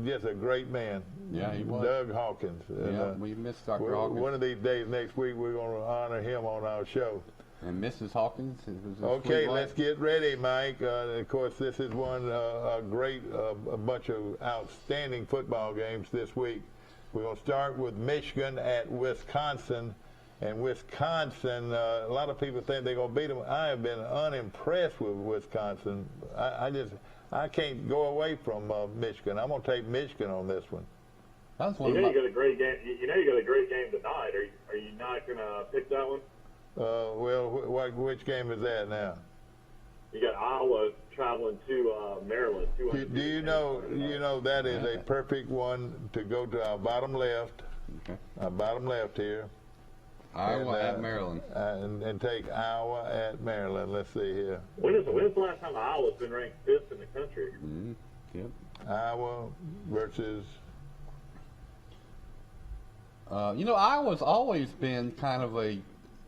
[SPEAKER 1] just a great man.
[SPEAKER 2] Yeah, he was.
[SPEAKER 1] Doug Hawkins.
[SPEAKER 2] Yeah, we miss Dr. Hawkins.
[SPEAKER 1] One of these days next week, we're going to honor him on our show.
[SPEAKER 2] And Mrs. Hawkins.
[SPEAKER 1] Okay, let's get ready, Mike. Of course, this is a bunch of outstanding football games this week. We're going to start with Michigan at Wisconsin. And Wisconsin, a lot of people think they're going to beat them. I have been unimpressed with Wisconsin. I can't go away from Michigan. I'm going to take Michigan on this one.
[SPEAKER 9] You got a great game. You got a great game tonight. Are you not going to pick that one?
[SPEAKER 1] Which game is that now?
[SPEAKER 9] You got Iowa traveling to Maryland.
[SPEAKER 1] Do you know that is a perfect one to go to our bottom left.
[SPEAKER 2] Okay.
[SPEAKER 1] Our bottom left here.
[SPEAKER 2] Iowa at Maryland.
[SPEAKER 1] And take Iowa at Maryland. Let's see here.
[SPEAKER 9] When's the last time Iowa's been ranked 5th in the country?
[SPEAKER 2] Mm-hmm. Yep.
[SPEAKER 1] Iowa versus.
[SPEAKER 2] Iowa's always been kind of a.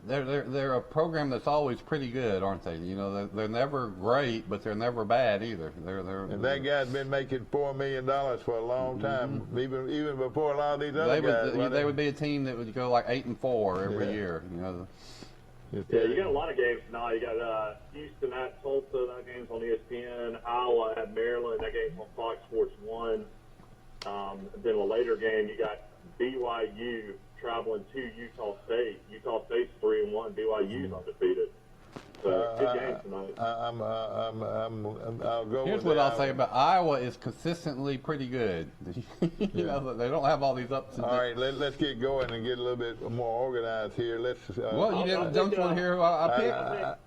[SPEAKER 2] They're a program that's always pretty good, aren't they? They're never great, but they're never bad either.
[SPEAKER 1] And that guy's been making $4 million for a long time, even before a lot of these other guys.
[SPEAKER 2] They would be a team that would go like 8-4 every year.
[SPEAKER 9] You got a lot of games tonight. You got Houston at Tulsa. That game's on ESPN. Iowa at Maryland. That game's on Fox Sports 1. Then a later game, you got BYU traveling to Utah State. Utah State's 3-1. BYU's undefeated. So good game tonight.
[SPEAKER 1] I'll go.
[SPEAKER 2] Here's what I'll say about Iowa is consistently pretty good. They don't have all these ups and downs.
[SPEAKER 1] All right, let's get going and get a little bit more organized here.
[SPEAKER 2] Well, you don't want to hear who I picked.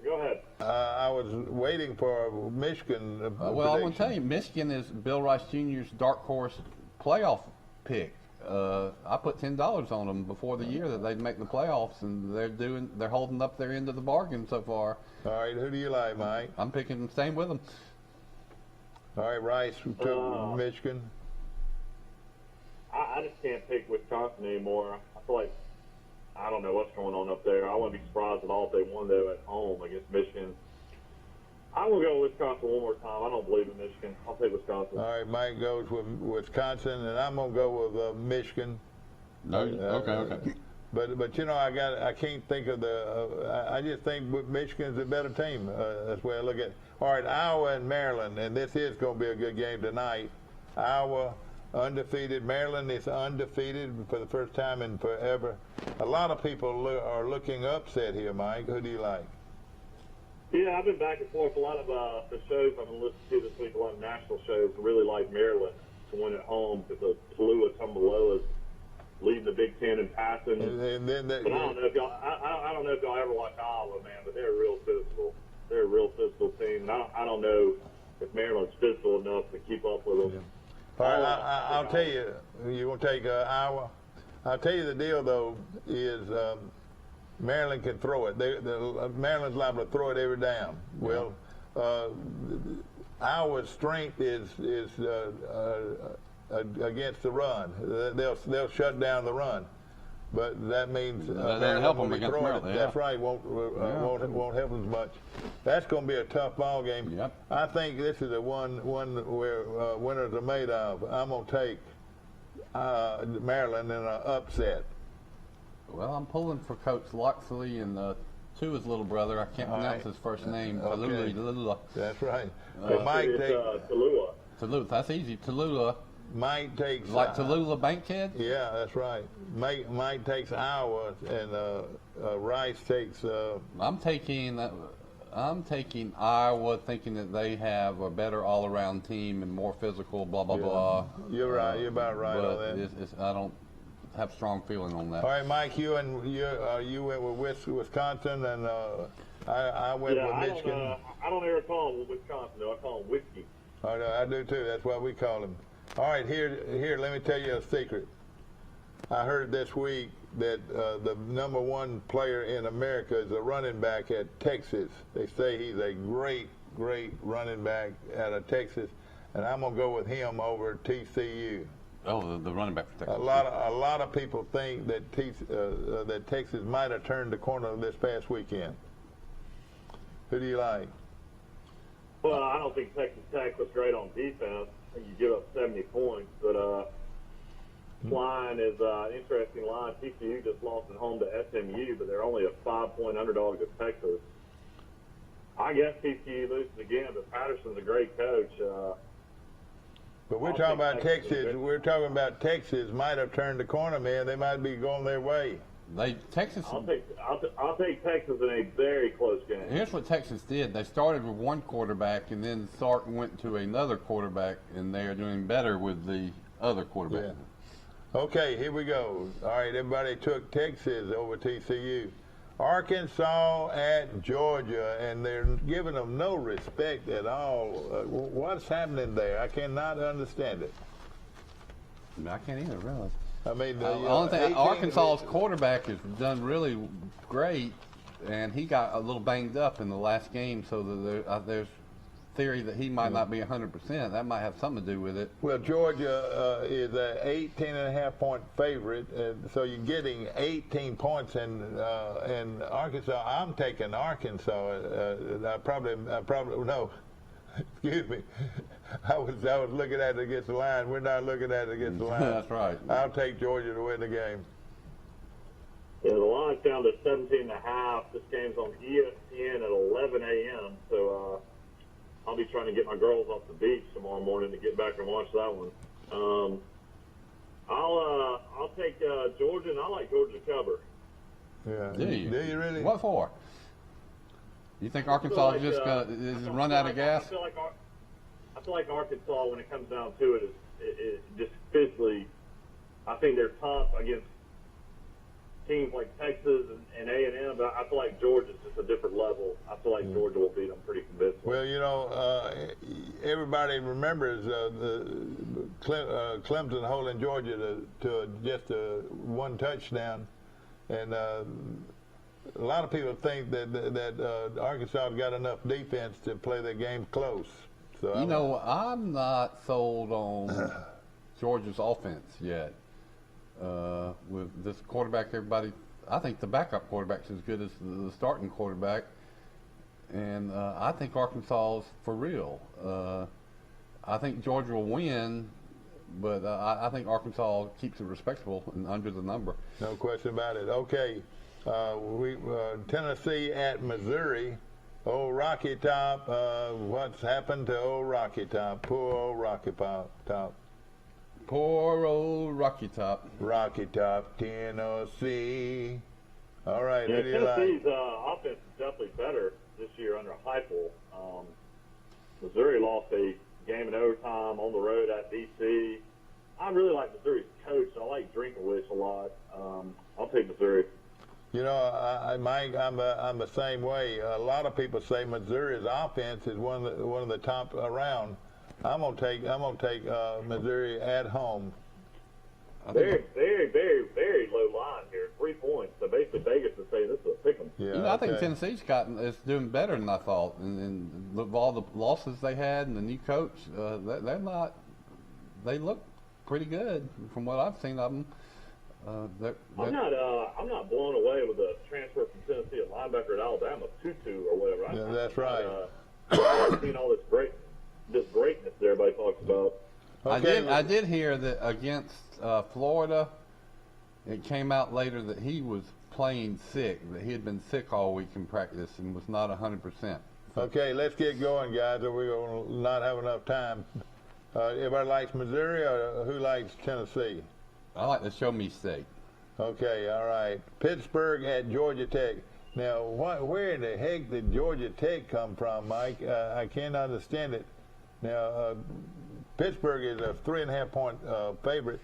[SPEAKER 9] Go ahead.
[SPEAKER 1] I was waiting for Michigan.
[SPEAKER 2] Well, I want to tell you, Michigan is Bill Rice Jr.'s dark horse playoff pick. I put $10 on them before the year that they'd make the playoffs, and they're holding up their end of the bargain so far.
[SPEAKER 1] All right, who do you like, Mike?
[SPEAKER 2] I'm picking staying with them.
[SPEAKER 1] All right, Rice took Michigan.
[SPEAKER 9] I just can't pick Wisconsin anymore. I feel like I don't know what's going on up there. I wouldn't be surprised at all if they won though at home against Michigan. I'm going to go with Wisconsin one more time. I don't believe in Michigan. I'll take Wisconsin.
[SPEAKER 1] All right, Mike goes with Wisconsin, and I'm going to go with Michigan.
[SPEAKER 2] Okay.
[SPEAKER 1] But I can't think of I just think Michigan's a better team. That's the way I look at it. All right, Iowa and Maryland, and this is going to be a good game tonight. Iowa undefeated. Maryland is undefeated for the first time in forever. A lot of people are looking upset here, Mike. Who do you like?
[SPEAKER 9] Yeah, I've been back and forth. A lot of the shows I've been listening to this week, a lot of national shows, really like Maryland to win at home because the Tua Tagovailoa is leading the Big Ten in passing. But I don't know if y'all ever watch Iowa, man, but they're real physical. They're a real physical team. And I don't know if Maryland's physical enough to keep up with them.
[SPEAKER 1] All right, I'll tell you. You want to take Iowa? I'll tell you the deal, though, is Maryland can throw it. Maryland's liable to throw it every down. Well, our strength is against the run. They'll shut down the run, but that means
[SPEAKER 12] that'll help them against Maryland.
[SPEAKER 1] That's right. Won't help them as much. That's going to be a tough ball game.
[SPEAKER 12] Yep.
[SPEAKER 1] I think this is the one where winners are made of. I'm going to take Maryland in an upset.
[SPEAKER 2] Well, I'm pulling for Coach Loxley and to his little brother. I can't pronounce his first name. Tallulah.
[SPEAKER 1] That's right.
[SPEAKER 9] Mike Tallulah.
[SPEAKER 2] Tallulah. That's easy. Tallulah.
[SPEAKER 1] Mike takes
[SPEAKER 2] like Tallulah Bankhead.
[SPEAKER 1] Yeah, that's right. Mike takes Iowa, and Rice takes.
[SPEAKER 2] I'm taking Iowa, thinking that they have a better all-around team and more physical. Blah blah blah.
[SPEAKER 1] You're right. You're about right on that.
[SPEAKER 2] I don't have strong feeling on that.
[SPEAKER 1] All right, Mike, you went with Wisconsin, and I went with Michigan.
[SPEAKER 9] I don't ever call them Wisconsin, though. I call them whiskey.
[SPEAKER 1] Oh, no, I do too. That's what we call them. All right, here. Let me tell you a secret. I heard this week that the #1 player in America is a running back at Texas. They say he's a great running back out of Texas, and I'm gonna go with him over TCU.
[SPEAKER 2] Oh, the running back for Texas.
[SPEAKER 1] A lot of people think that that Texas might have turned the corner this past weekend. Who do you like?
[SPEAKER 9] Well, I don't think Texas Tech was great on defense. I think you give up 70 points, but line is an interesting line. TCU just lost at home to SMU, but they're only a 5-point underdog to Texas. I guess TCU loses again, but Patterson's a great coach.
[SPEAKER 1] But we're talking about Texas. We're talking about Texas might have turned the corner, man. They might be going their way.
[SPEAKER 2] Texas.
[SPEAKER 9] I'll take Texas in a very close game.
[SPEAKER 2] Here's what Texas did. They started with one quarterback, and then Sark went to another quarterback, and they are doing better with the other quarterback.
[SPEAKER 1] Yeah. Okay, here we go. All right, everybody took Texas over TCU. Arkansas at Georgia, and they're giving them no respect at all. What's happening there? I cannot understand it.
[SPEAKER 2] I can't either, really.
[SPEAKER 1] I mean,
[SPEAKER 2] the only thing, Arkansas's quarterback has done really great, and he got a little banged up in the last game, so there's theory that he might not be 100%. That might have something to do with it.
[SPEAKER 1] Well, Georgia is an 18.5-point favorite, so you're getting 18 points in Arkansas. I'm taking Arkansas. I probably no. Excuse me. I was looking at it against the line. We're not looking at it against the line.
[SPEAKER 2] That's right.
[SPEAKER 1] I'll take Georgia to win the game.
[SPEAKER 9] Yeah, the line's down to 17.5. This game's on ESPN at 11 a.m. So I'll be trying to get my girls off the beach tomorrow morning to get back and watch that one. I'll take Georgia, and I like Georgia to cover.
[SPEAKER 1] Yeah.
[SPEAKER 2] Do you
[SPEAKER 1] really?
[SPEAKER 2] What for? You think Arkansas is just gonna run out of gas?
[SPEAKER 9] I feel like Arkansas, when it comes down to it, is just physically. I think they're tough against teams like Texas and A&M, but I feel like Georgia's just a different level. I feel like Georgia will beat them pretty convincingly.
[SPEAKER 1] Well, you know, everybody remembers Clemson holding Georgia to just one touchdown, and a lot of people think that Arkansas got enough defense to play their game close. So
[SPEAKER 2] I'm not sold on Georgia's offense yet. With this quarterback, I think the backup quarterback's as good as the starting quarterback, and I think Arkansas's for real. I think Georgia will win, but I think Arkansas keeps it respectable and under the number.
[SPEAKER 1] No question about it. Okay, Tennessee at Missouri. Old Rocky Top. What's happened to old Rocky Top? Poor old Rocky Top.
[SPEAKER 2] Poor old Rocky Top.
[SPEAKER 1] Rocky Top, Tennessee. All right,
[SPEAKER 9] yeah,
[SPEAKER 1] who do you like?
[SPEAKER 9] Tennessee's offense is definitely better this year under Heupel. Missouri lost a game in overtime on the road at D.C. I really like Missouri's coach. I like Drinkowitz a lot. I'll take Missouri.
[SPEAKER 1] You know, Mike, I'm the same way. A lot of people say Missouri's offense is one of the top around. I'm gonna take Missouri at home.
[SPEAKER 9] Very
[SPEAKER 12] I think Tennessee's is doing better than I thought, and with all the losses they had and the new coach, they look pretty good from what I've seen of them.
[SPEAKER 9] I'm not blown away with the transfer from Tennessee at linebacker at Alabama, Tutu or whatever.
[SPEAKER 1] Yeah, that's right.
[SPEAKER 9] I've seen all this greatness there everybody talks about.
[SPEAKER 1] Okay.
[SPEAKER 12] I did hear that against Florida, it came out later that he was playing sick, that he had been sick all week in practice and was not 100%.
[SPEAKER 1] Okay, let's get going, guys, or we're going to not have enough time. Everybody likes Missouri, or who likes Tennessee?
[SPEAKER 12] I like the Show Me State.
[SPEAKER 1] Okay, all right. Pittsburgh at Georgia Tech. Now, where in the heck did Georgia Tech come from, Mike? I can't understand it. Now, Pittsburgh is a 3.5-point favorite.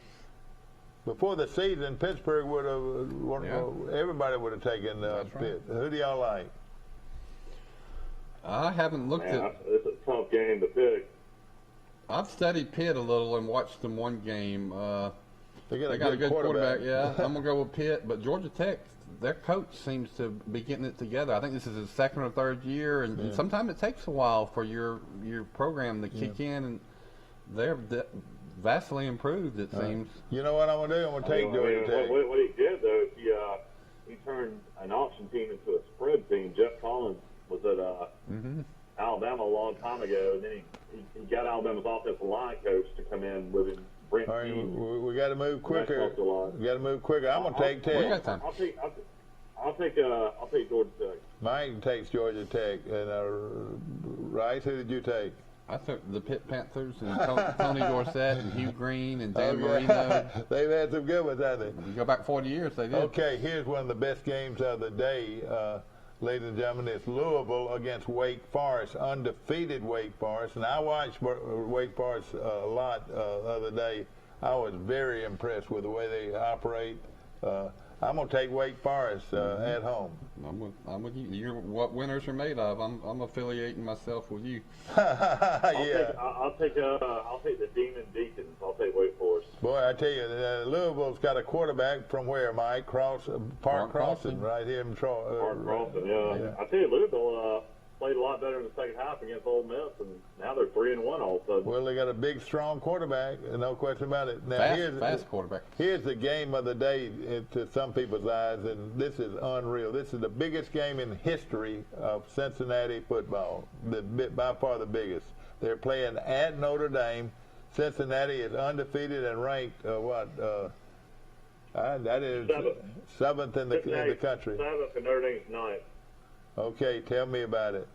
[SPEAKER 1] Before the season, Pittsburgh would have, everybody would have taken Pitt. Right. Who do y'all like?
[SPEAKER 12] I haven't looked at.
[SPEAKER 9] It's a tough game to pick.
[SPEAKER 12] I've studied Pitt a little and watched them one game.
[SPEAKER 1] They got
[SPEAKER 12] a good quarterback. Yeah, I'm gonna go with Pitt, but Georgia Tech, their coach seems to be getting it together. I think this is his second or third year, and sometimes it takes a while for your program to kick in, and they're vastly improved, it seems.
[SPEAKER 1] You know what I'm going to do? I'm going to take Georgia Tech.
[SPEAKER 9] What he did, though, is he turned an option team into a spread team. Jeff Collins was at Alabama a long time ago, and then he got Alabama's offensive line coach to come in with him. Brent
[SPEAKER 1] All right, we got to move quicker. We got to move quicker. I'm going to take Tech.
[SPEAKER 12] We got time.
[SPEAKER 9] I'll take Georgia Tech.
[SPEAKER 1] Mike takes Georgia Tech. And Rice, who did you take?
[SPEAKER 12] I took the Pitt Panthers and Tony Dorsett and Hugh Green and Dan Marino.
[SPEAKER 1] They've had some good ones, haven't they?
[SPEAKER 12] You go back 40 years, they did.
[SPEAKER 1] Okay, here's one of the best games of the day, ladies and gentlemen. It's Louisville against Wake Forest, undefeated Wake Forest. And I watched Wake Forest a lot the other day. I was very impressed with the way they operate. I'm going to take Wake Forest at home.
[SPEAKER 12] I'm with you. You're what winners are made of. I'm affiliating myself with you.
[SPEAKER 9] I'll take the Demon Deacons. I'll take Wake Forest.
[SPEAKER 1] Boy, I tell you, Louisville's got a quarterback from where, Mike? Park Crossing, right here in Troy.
[SPEAKER 9] Park Crossing, yeah. I tell you, Louisville played a lot better in the second half against Ole Miss, and now they're 3-1 all of a sudden.
[SPEAKER 1] Well, they got a big, strong quarterback, no question about it. Now,
[SPEAKER 12] fast quarterback.
[SPEAKER 1] Here's the game of the day to some people's eyes, and this is unreal. This is the biggest game in history of Cincinnati football, by far the biggest. They're playing at Notre Dame. Cincinnati is undefeated and ranked, that is seventh in the country.
[SPEAKER 9] Seventh, and Notre Dame's ninth.
[SPEAKER 1] Okay, tell me about it.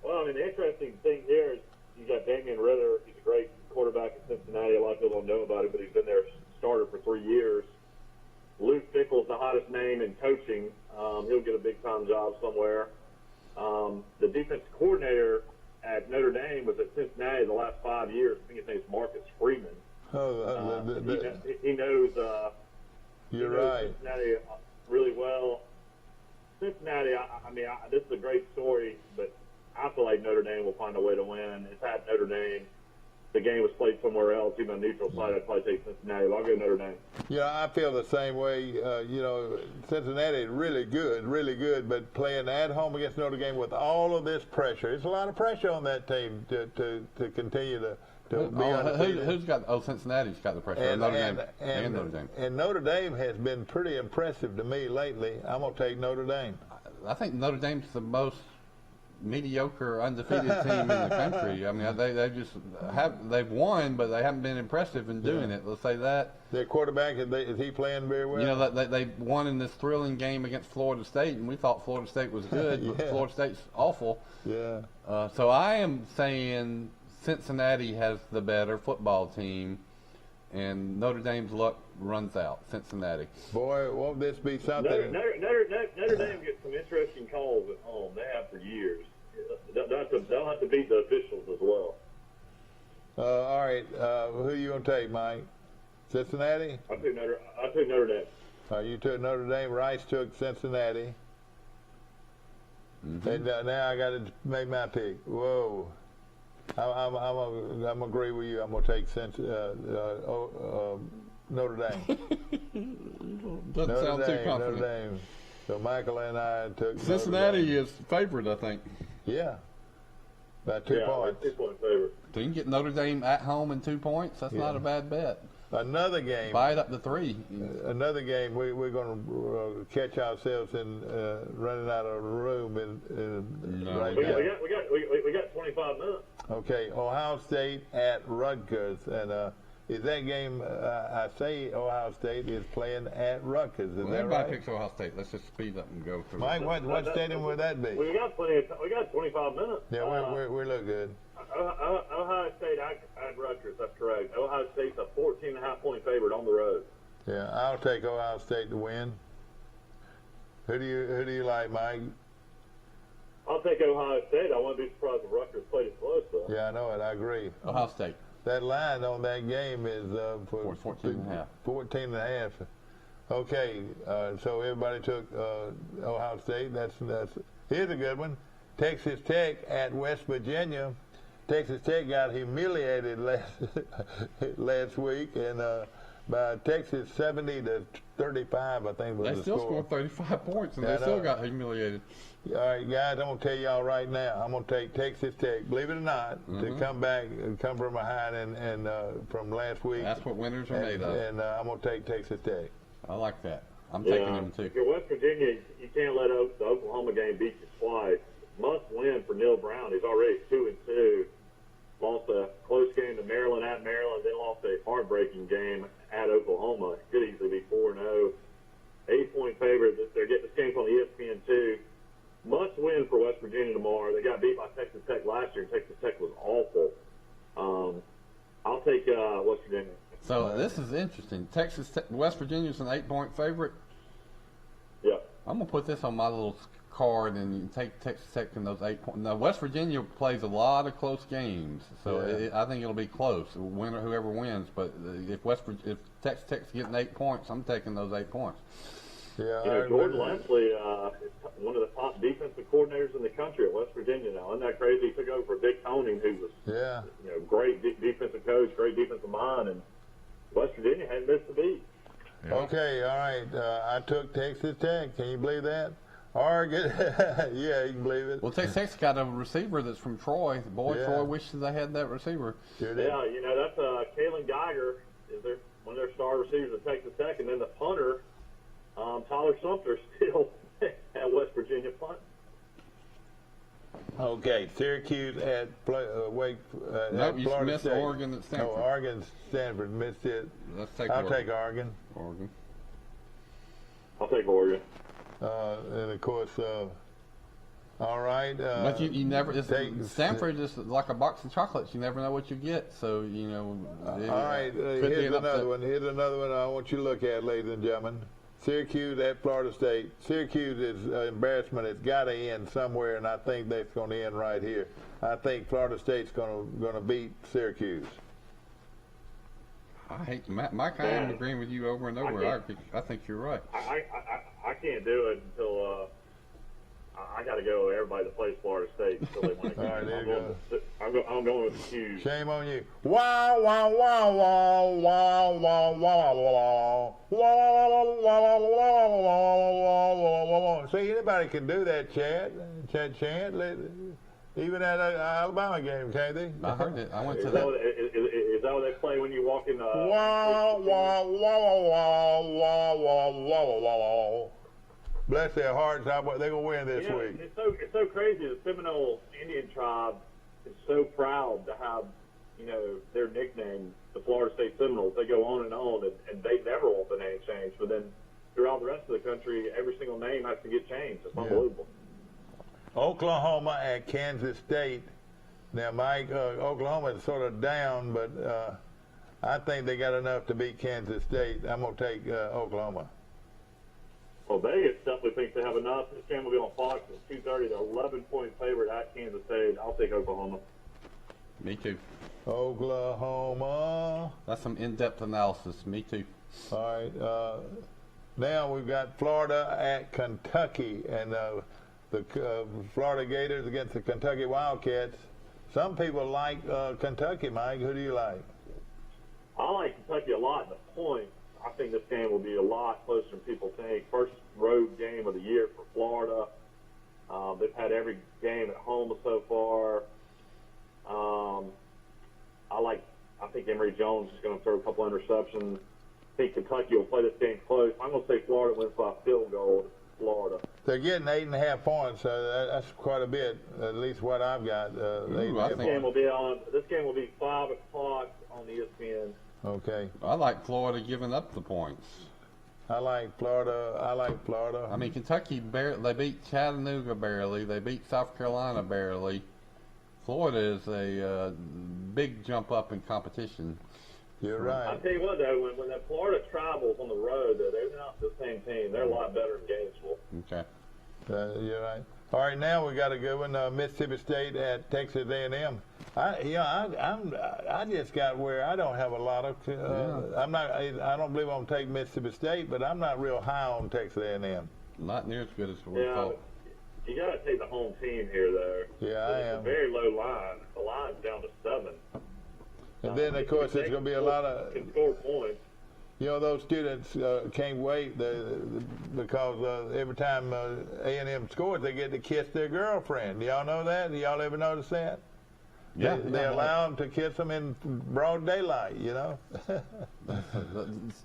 [SPEAKER 9] Well, I mean, the interesting thing here is you got Damian Ritter. He's a great quarterback in Cincinnati. A lot of people don't know about him, but he's been their starter for 3 years. Luke Fickell's the hottest name in coaching. He'll get a big-time job somewhere. The defense coordinator at Notre Dame was at Cincinnati the last 5 years. I think his name's Marcus Freeman. He knows.
[SPEAKER 1] You're right.
[SPEAKER 9] Cincinnati really well. Cincinnati, this is a great story, but I feel like Notre Dame will find a way to win. It's at Notre Dame. The game was played somewhere else, even on neutral site. I'd probably take Cincinnati, but I'll go Notre Dame.
[SPEAKER 1] Yeah, I feel the same way. Cincinnati is really good, but playing at home against Notre Dame with all of this pressure, it's a lot of pressure on that team to continue to be undefeated.
[SPEAKER 12] Who's got? Oh, Cincinnati's got the pressure. Notre Dame.
[SPEAKER 1] And Notre Dame has been pretty impressive to me lately. I'm going to take Notre Dame.
[SPEAKER 12] I think Notre Dame's the most mediocre undefeated team in the country. I mean, they've won, but they haven't been impressive in doing it. Let's say that.
[SPEAKER 1] Their quarterback, is he playing very well?
[SPEAKER 12] You know, they won in this thrilling game against Florida State, and we thought Florida State was good, but Florida State's awful.
[SPEAKER 1] Yeah.
[SPEAKER 12] So I am saying Cincinnati has the better football team, and Notre Dame's luck runs out. Cincinnati.
[SPEAKER 1] Boy, won't this be something?
[SPEAKER 9] Notre Dame gets some interesting calls at home. They have for years. They'll have to beat the officials as well.
[SPEAKER 1] All right, who are you going to take, Mike? Cincinnati?
[SPEAKER 9] I took Notre Dame.
[SPEAKER 1] You took Notre Dame. Rice took Cincinnati. And now I got to make my pick. Whoa. I'm agree with you. I'm gonna take Notre Dame.
[SPEAKER 12] Doesn't sound too confident.
[SPEAKER 1] Notre Dame. So Michael and I took
[SPEAKER 12] Cincinnati is favorite, I think.
[SPEAKER 1] Yeah. By 2 points.
[SPEAKER 9] 2 point favorite.
[SPEAKER 12] So you can get Notre Dame at home in 2 points. That's not a bad bet.
[SPEAKER 1] Another game.
[SPEAKER 12] Buy it up to 3.
[SPEAKER 1] Another game. We're going to catch ourselves in running out of room right now.
[SPEAKER 9] We got 25 minutes.
[SPEAKER 1] Okay, Ohio State at Rutgers, and is that game? I say Ohio State is playing at Rutgers. Is that
[SPEAKER 12] everybody
[SPEAKER 1] right?
[SPEAKER 12] picks Ohio State. Let's just speed up and go through.
[SPEAKER 1] Mike, what stadium would that be?
[SPEAKER 9] We got plenty. We got 25 minutes.
[SPEAKER 1] Yeah, we look good.
[SPEAKER 9] Ohio State at Rutgers. That's correct. Ohio State's a 14.5-point favorite on the road.
[SPEAKER 1] Yeah, I'll take Ohio State to win. Who do you like, Mike?
[SPEAKER 9] I'll take Ohio State. I wouldn't be surprised if Rutgers played it close, though.
[SPEAKER 1] Yeah, I know it. I agree.
[SPEAKER 12] Ohio State.
[SPEAKER 1] That line on that game is for
[SPEAKER 12] 14.5.
[SPEAKER 1] 14.5. Okay, so everybody took Ohio State. That's here's a good one. Texas Tech at West Virginia. Texas Tech got humiliated last week, and by Texas 70-35, I think was
[SPEAKER 12] they
[SPEAKER 1] the
[SPEAKER 12] still
[SPEAKER 1] score.
[SPEAKER 12] scored 35 points, and they still got humiliated.
[SPEAKER 1] All right, guys, I'm going to tell y'all right now, I'm going to take Texas Tech, believe it or not, to come back, come from behind and from last week.
[SPEAKER 12] That's what winners are made of.
[SPEAKER 1] And I'm going to take Texas Tech.
[SPEAKER 12] I like that. I'm taking them, too.
[SPEAKER 9] If you're West Virginia, you can't let the Oklahoma game beat you twice. Must win for Neil Brown. He's already 2-2. Lost a close game to Maryland at Maryland, then lost a heartbreaking game at Oklahoma. Could easily be 4-0. 8-point favorite. They're getting this game on ESPN2. Must win for West Virginia tomorrow. They got beat by Texas Tech last year, and Texas Tech was awful. I'll take West Virginia.
[SPEAKER 12] So this is interesting. West Virginia's an 8-point favorite.
[SPEAKER 9] Yeah.
[SPEAKER 12] I'm gonna put this on my little card, and you can take Texas Tech in those 8 points. Now West Virginia plays a lot of close games, so I think it'll be close. Winner, whoever wins. But if Texas Tech's getting 8 points, I'm taking those 8 points.
[SPEAKER 1] Yeah,
[SPEAKER 9] Jordan Leslie is one of the top defensive coordinators in the country at West Virginia now. Isn't that crazy? He took over for Dick Toning, who was great defensive coach, great defensive mind, and West Virginia hadn't missed a beat.
[SPEAKER 1] Yeah. Okay, all right. I took Texas Tech. Can you believe that? Oregon, yeah, you can believe it.
[SPEAKER 12] Well, Texas got a receiver that's from Troy. Boy, Troy wishes they had that receiver.
[SPEAKER 1] Sure
[SPEAKER 9] did. Yeah, that's Kalen Geiger is one of their star receivers at Texas Tech, and then the punter, Tyler Sumter, still at West Virginia punt.
[SPEAKER 1] Okay, Syracuse at Wake.
[SPEAKER 12] Nope, you
[SPEAKER 1] Florida
[SPEAKER 12] missed
[SPEAKER 1] State.
[SPEAKER 12] Oregon at Stanford.
[SPEAKER 1] No, Oregon, Stanford missed it. I'll take Oregon.
[SPEAKER 12] Oregon.
[SPEAKER 9] I'll take Oregon.
[SPEAKER 1] And of course, all right.
[SPEAKER 12] But you never. Stanford is like a box of chocolates. You never know what you get. So
[SPEAKER 1] all right. Here's another one. Here's another one I want you to look at, ladies and gentlemen. Syracuse at Florida State. Syracuse is embarrassment. It's got to end somewhere, and I think that's going to end right here. I think Florida State's going to beat Syracuse.
[SPEAKER 12] I hate Mike. I am agreeing with you over and over. I think you're right.
[SPEAKER 9] I can't do it until I got to go. Everybody that plays Florida State until they win a game.
[SPEAKER 1] All right, there you go.
[SPEAKER 9] I'm going with the Qs.
[SPEAKER 1] Shame on you. Wow, wow, wow, wow, wow, wow, wow, wow, wow. See, anybody can do that, Chad. Chad. Even at an Alabama game, can't they?
[SPEAKER 12] I heard it. I went to
[SPEAKER 9] that. Is that what they play when you walk in?
[SPEAKER 1] Wow, wow, wow, wow, wow, wow, wow, wow. Bless their hearts. They're going to win this week.
[SPEAKER 9] It's so crazy. The Seminole Indian tribe is so proud to have, their nickname, the Florida State Seminoles. They go on, and they never want the name changed. But then throughout the rest of the country, every single name has to get changed. It's unbelievable.
[SPEAKER 1] Oklahoma at Kansas State. Now, Mike, Oklahoma is sort of down, but I think they got enough to beat Kansas State. I'm going to take Oklahoma.
[SPEAKER 9] Well, Vegas definitely thinks they have enough. This game will be on Fox at 2:30. The 11-point favorite at Kansas State. I'll take Oklahoma.
[SPEAKER 12] Me too.
[SPEAKER 1] Oklahoma.
[SPEAKER 12] That's some in-depth analysis. Me too.
[SPEAKER 1] All right. Now we've got Florida at Kentucky, and the Florida Gators against the Kentucky Wildcats. Some people like Kentucky, Mike. Who do you like?
[SPEAKER 9] I like Kentucky a lot. The points. I think this game will be a lot closer than people think. First road game of the year for Florida. They've had every game at home so far. I think Emory Jones is going to throw a couple interceptions. I think Kentucky will play this game close. I'm going to say Florida wins by a field goal. Florida.
[SPEAKER 1] They're getting 8.5 points, so that's quite a bit. At least what I've got.
[SPEAKER 9] This game will be 5 o'clock on ESPN.
[SPEAKER 1] Okay.
[SPEAKER 12] I like Florida giving up the points.
[SPEAKER 1] I like Florida.
[SPEAKER 12] I mean, Kentucky they beat Chattanooga barely. They beat South Carolina barely. Florida is a big jump up in competition.
[SPEAKER 1] You're right.
[SPEAKER 9] I'll tell you what, though, when that Florida travels on the road, they're not the same team. They're a lot better in Gainesville.
[SPEAKER 12] Okay.
[SPEAKER 1] You're right. All right, now we got a good one. Mississippi State at Texas A&M. I just got where I don't have a lot of. I don't believe I'm gonna take Mississippi State, but I'm not real high on Texas A&M.
[SPEAKER 12] Not near as good as we thought.
[SPEAKER 9] You got to take the home team here, though.
[SPEAKER 1] Yeah, I am.
[SPEAKER 9] It's a very low line. The line's down to 7.
[SPEAKER 1] And then, of course, there's going to be a lot of.
[SPEAKER 9] Can score points.
[SPEAKER 1] You know, those students can't wait because every time A&M scores, they get to kiss their girlfriend. Do y'all know that? Do y'all ever notice that?
[SPEAKER 12] Yeah.
[SPEAKER 1] They allow them to kiss them in broad daylight, you know?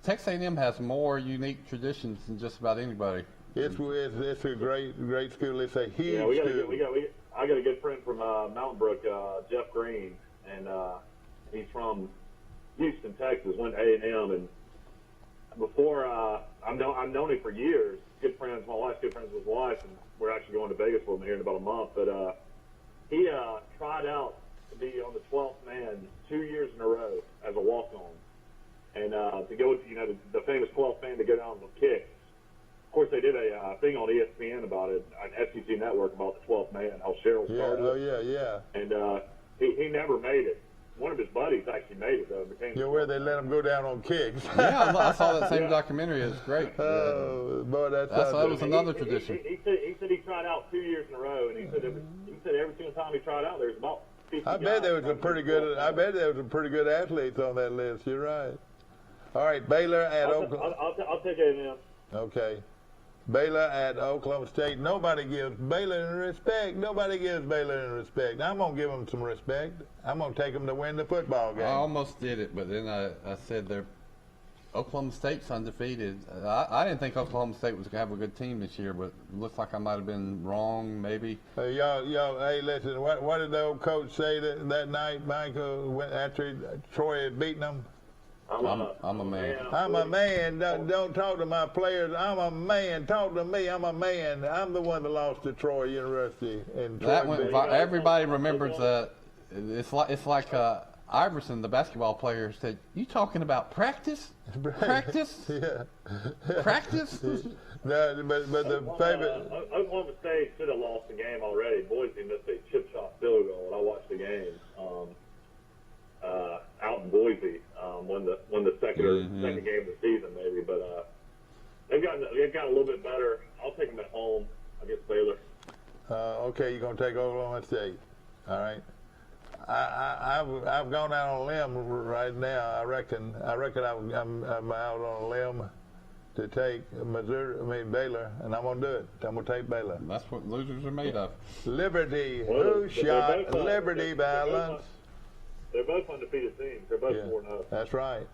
[SPEAKER 12] Texas A&M has more unique traditions than just about anybody.
[SPEAKER 1] It's a great school. It's a huge school.
[SPEAKER 9] I got a good friend from Mountain Brook, Jeff Green, and he's from Houston, Texas. Went to A&M, and before I've known him for years. Good friends. My wife's good friends with his wife, and we're actually going to Vegas with him here in about a month. But he tried out to be on the 12th man 2 years in a row as a walk-on, and to go with the famous 12th man to go down with kicks. Of course, they did a thing on ESPN about it, on SEC Network, about the 12th man, how Cheryl started.
[SPEAKER 1] Oh, yeah.
[SPEAKER 9] And he never made it. One of his buddies actually made it, though.
[SPEAKER 1] Where they let him go down on kicks.
[SPEAKER 12] Yeah, I saw that same documentary. It's great.
[SPEAKER 1] Oh, boy, that
[SPEAKER 12] was another tradition.
[SPEAKER 9] He said he tried out 2 years in a row, and he said every single time he tried out, there was about 50
[SPEAKER 1] I bet there was some pretty good athletes on that list. You're right. All right, Baylor at Oklahoma.
[SPEAKER 9] I'll take A&M.
[SPEAKER 1] Okay. Baylor at Oklahoma State. Nobody gives Baylor any respect. Nobody gives Baylor any respect. I'm going to give them some respect. I'm going to take them to win the football game.
[SPEAKER 12] I almost did it, but then I said Oklahoma State's undefeated. I didn't think Oklahoma State was going to have a good team this year, but it looks like I might have been wrong, maybe.
[SPEAKER 1] Y'all, hey, listen, what did the old coach say that night, Michael, after Troy had beaten them?
[SPEAKER 12] I'm a man.
[SPEAKER 1] I'm a man. Don't talk to my players. I'm a man. Talk to me. I'm a man. I'm the one that lost to Troy University. And
[SPEAKER 12] everybody remembers that. It's like Iverson, the basketball player, said, "You talking about practice? Practice?
[SPEAKER 1] Yeah.
[SPEAKER 12] Practice?"
[SPEAKER 1] No, but the favorite.
[SPEAKER 9] Oklahoma State should have lost the game already. Boise missed a chip shot field goal, and I watched the game. Out in Boise, won the second game of the season maybe, but they've gotten a little bit better. I'll take them at home against Baylor.
[SPEAKER 1] Okay, you're gonna take Oklahoma State. All right. I've gone out on a limb right now. I reckon I'm out on a limb to take Baylor, and I'm gonna do it. I'm gonna take Baylor.
[SPEAKER 12] That's what losers are made of.
[SPEAKER 1] Liberty, who shot Liberty Balance?
[SPEAKER 9] They're both undefeated teams. They're both 4-0.
[SPEAKER 1] That's right.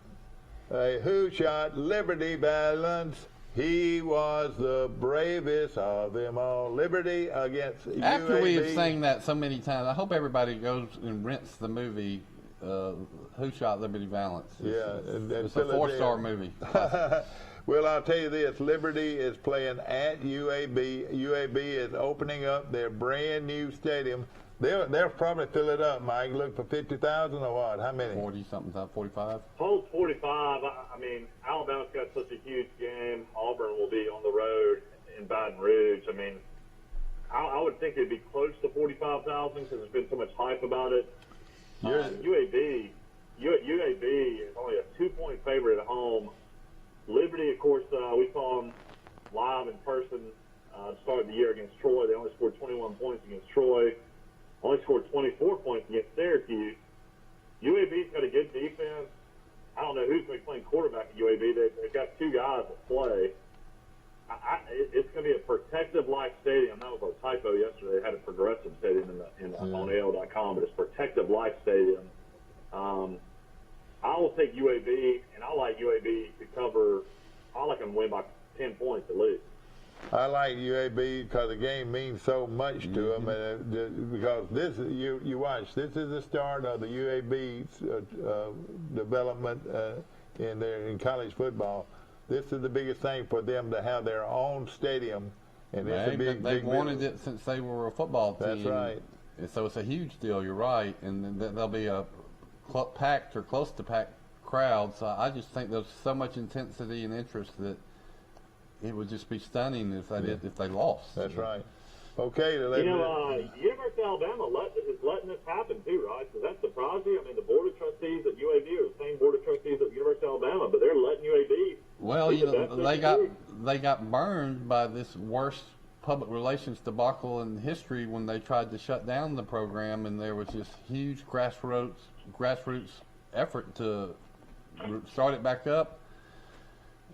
[SPEAKER 1] Who shot Liberty Balance? He was the bravest of them all. Liberty against
[SPEAKER 12] After
[SPEAKER 1] UAB.
[SPEAKER 12] we have sang that so many times, I hope everybody goes and rents the movie Who Shot Liberty Valance. It's a 4-star movie.
[SPEAKER 1] Well, I'll tell you this. Liberty is playing at UAB. UAB is opening up their brand new stadium. They'll probably fill it up, Mike. Look for 50,000 or what? How many?
[SPEAKER 12] 40-something, 45.
[SPEAKER 9] Hold 45. I mean, Alabama's got such a huge game. Auburn will be on the road in Baton Rouge. I mean, I would think it'd be close to 45,000 because there's been so much hype about it. UAB is only a 2-point favorite at home. Liberty, of course, we saw them live in person to start the year against Troy. They only scored 21 points against Troy. Only scored 24 points against Syracuse. UAB's got a good defense. I don't know who's going to be playing quarterback at UAB. They've got two guys that play. It's going to be a Protective Life Stadium. That was a typo yesterday. They had a Progressive Stadium on AL.com, but it's Protective Life Stadium. I will take UAB, and I like UAB to cover. I like them to win by 10 points at least.
[SPEAKER 1] I like UAB because the game means so much to them, and because this you watch. This is the start of the UAB's development in college football. This is the biggest thing for them to have their own stadium, and
[SPEAKER 12] they've wanted it since they were a football team.
[SPEAKER 1] That's right.
[SPEAKER 12] And so it's a huge deal. You're right, and there'll be a packed or close to packed crowd. So I just think there's so much intensity and interest that it would just be stunning if they lost.
[SPEAKER 1] That's right. Okay.
[SPEAKER 9] University of Alabama is letting this happen too, right? Does that surprise you? I mean, the board of trustees at UAB are the same board of trustees at University of Alabama, but they're letting UAB.
[SPEAKER 12] Well, they got burned by this worst public relations debacle in history when they tried to shut down the program, and there was this huge grassroots effort to start it back up.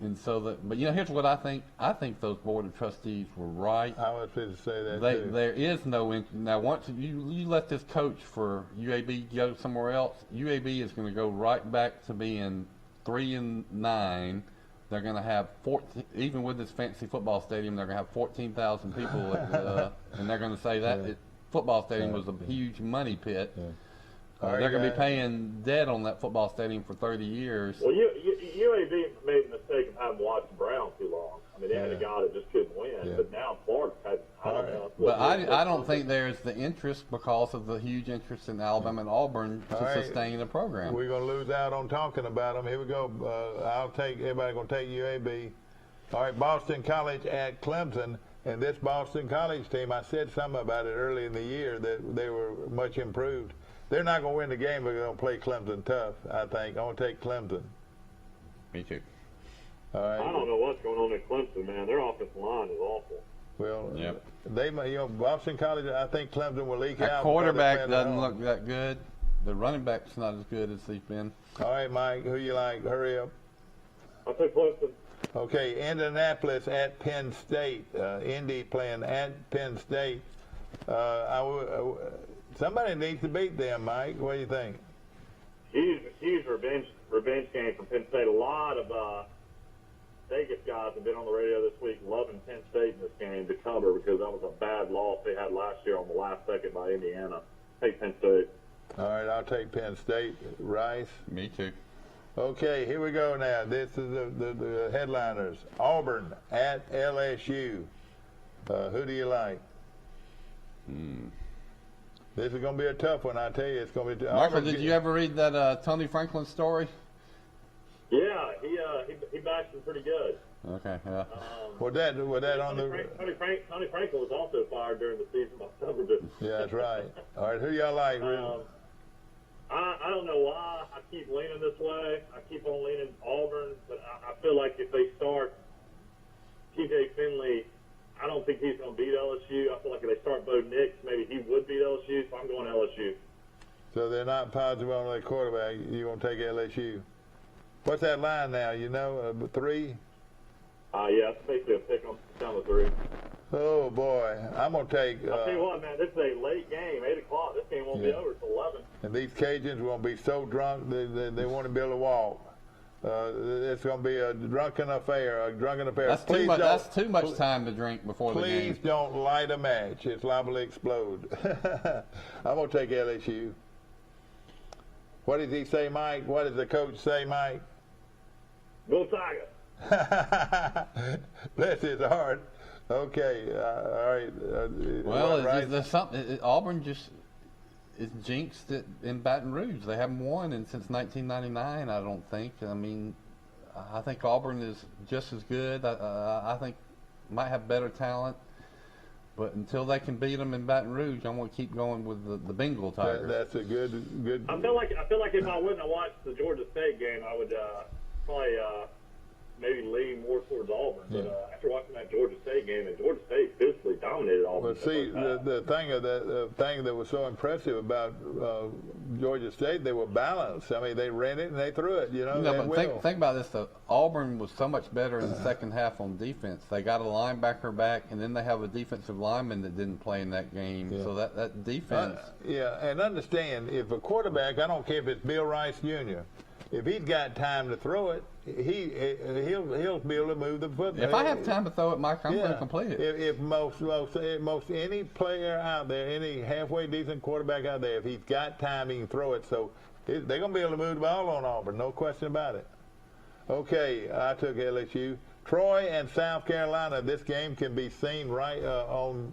[SPEAKER 12] And so but here's what I think. I think those board of trustees were right.
[SPEAKER 1] I was going to say that too.
[SPEAKER 12] There is no now. Once you let this coach for UAB go somewhere else, UAB is going to go right back to being 3-9. They're going to have 14, even with this fancy football stadium, they're going to have 14,000 people, and they're going to say that football stadium was a huge money pit. Yeah. They're going to be paying debt on that football stadium for 30 years.
[SPEAKER 9] Well, UAB made the mistake of having watched Brown too long. I mean, they had a guy that just couldn't win, but now Florida's had, I don't know.
[SPEAKER 12] But I don't think there's the interest because of the huge interest in Alabama and Auburn to sustain the program.
[SPEAKER 1] We're going to lose out on talking about them. Here we go. Everybody's going to take UAB. All right, Boston College at Clemson. And this Boston College team, I said something about it early in the year that they were much improved. They're not going to win the game, but they're going to play Clemson tough, I think. I'm going to take Clemson.
[SPEAKER 12] Me too.
[SPEAKER 1] All right.
[SPEAKER 9] I don't know what's going on at Clemson, man. Their offensive line is awful.
[SPEAKER 1] Well, they, Boston College, I think Clemson will leak out.
[SPEAKER 12] That quarterback doesn't look that good. The running back's not as good as he's been.
[SPEAKER 1] All right, Mike, who you like? Hurry up.
[SPEAKER 9] I'll take Clemson.
[SPEAKER 1] Okay, Indianapolis at Penn State. Indy playing at Penn State. Somebody needs to beat them, Mike. What do you think?
[SPEAKER 9] Huge revenge game from Penn State. A lot of Vegas guys have been on the radio this week loving Penn State in this game to cover because that was a bad loss they had last year on the last second by Indiana. Take Penn State.
[SPEAKER 1] All right, I'll take Penn State. Rice?
[SPEAKER 12] Me too.
[SPEAKER 1] Okay, here we go now. This is the headliners. Auburn at LSU. Who do you like? This is going to be a tough one, I tell you. It's going to be tough.
[SPEAKER 12] Michael, did you ever read that Tony Franklin story?
[SPEAKER 9] Yeah, he bashed him pretty good.
[SPEAKER 12] Okay, yeah.
[SPEAKER 1] Was that on the...
[SPEAKER 9] Tony Franklin was also fired during the season by Silverton.
[SPEAKER 1] Yeah, that's right. All right, who y'all like?
[SPEAKER 9] I don't know why I keep leaning this way. I keep on leaning Auburn, but I feel like if they start TJ Finley, I don't think he's going to beat LSU. I feel like if they start Bo Nix, maybe he would beat LSU, so I'm going LSU.
[SPEAKER 1] So they're not positive on their quarterback. You're going to take LSU. What's that line now? 3?
[SPEAKER 9] Yeah, it's basically a pick 'em down to 3.
[SPEAKER 1] Oh, boy. I'm going to take...
[SPEAKER 9] I'll tell you what, man, this is a late game, 8 o'clock. This game won't be over until 11.
[SPEAKER 1] And these Cajuns will be so drunk, they want to build a wall. It's going to be a drunken affair.
[SPEAKER 12] That's too much time to drink before the game.
[SPEAKER 1] Please don't light a match. It's liable to explode. I'm going to take LSU. What does he say, Mike? What does the coach say, Mike?
[SPEAKER 9] Go Tiger.
[SPEAKER 1] Bless his heart. Okay. All right.
[SPEAKER 12] There's something. Auburn just is jinxed in Baton Rouge. They haven't won since 1999, I don't think. I mean, I think Auburn is just as good. I think might have better talent. But until they can beat them in Baton Rouge, I'm going to keep going with the Bengal Tigers.
[SPEAKER 1] That's a good.
[SPEAKER 9] I feel like if I wouldn't have watched the Georgia State game, I would probably maybe lean more towards Auburn. Yeah. But after watching that Georgia State game, and Georgia State physically dominated Auburn.
[SPEAKER 1] Well, see, the thing that was so impressive about Georgia State, they were balanced. I mean, they ran it and they threw it.
[SPEAKER 12] But think about this. Auburn was so much better in the second half on defense. They got a linebacker back, and then they have a defensive lineman that didn't play in that game. Yeah. So that defense.
[SPEAKER 1] And understand, if a quarterback, I don't care if it's Bill Rice Jr., if he's got time to throw it, he'll be able to move the football.
[SPEAKER 12] If I have time to throw it, Mike, I'm going to complete it.
[SPEAKER 1] If most any player out there, any halfway decent quarterback out there, if he's got time, he can throw it. So they're going to be able to move the ball on Auburn, no question about it. Okay, I took LSU. Troy and South Carolina. This game can be seen right on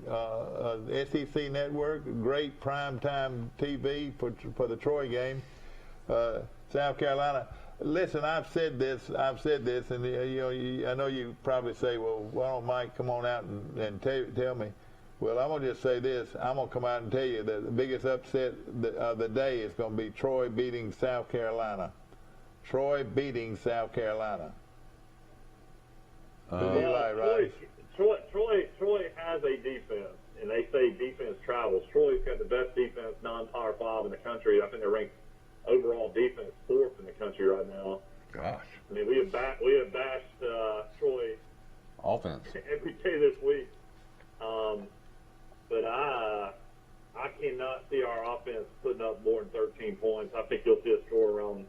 [SPEAKER 1] SEC Network. Great primetime TV for the Troy game. South Carolina. Listen, I've said this, and I know you probably say, well, why don't Mike come on out and tell me? Well, I'm gonna just say this. I'm gonna come out and tell you that the biggest upset of the day is gonna be Troy beating South Carolina. Troy beating South Carolina. Who do you like, right?
[SPEAKER 9] Troy has a defense, and they say defense travels. Troy's got the best defense, non-Power 5 in the country. I think they're ranked overall defense 4th in the country right now.
[SPEAKER 12] Gosh.
[SPEAKER 9] I mean, we have bashed Troy
[SPEAKER 12] offense
[SPEAKER 9] every day this week. But I cannot see our offense putting up more than 13 points. I think you'll see a score around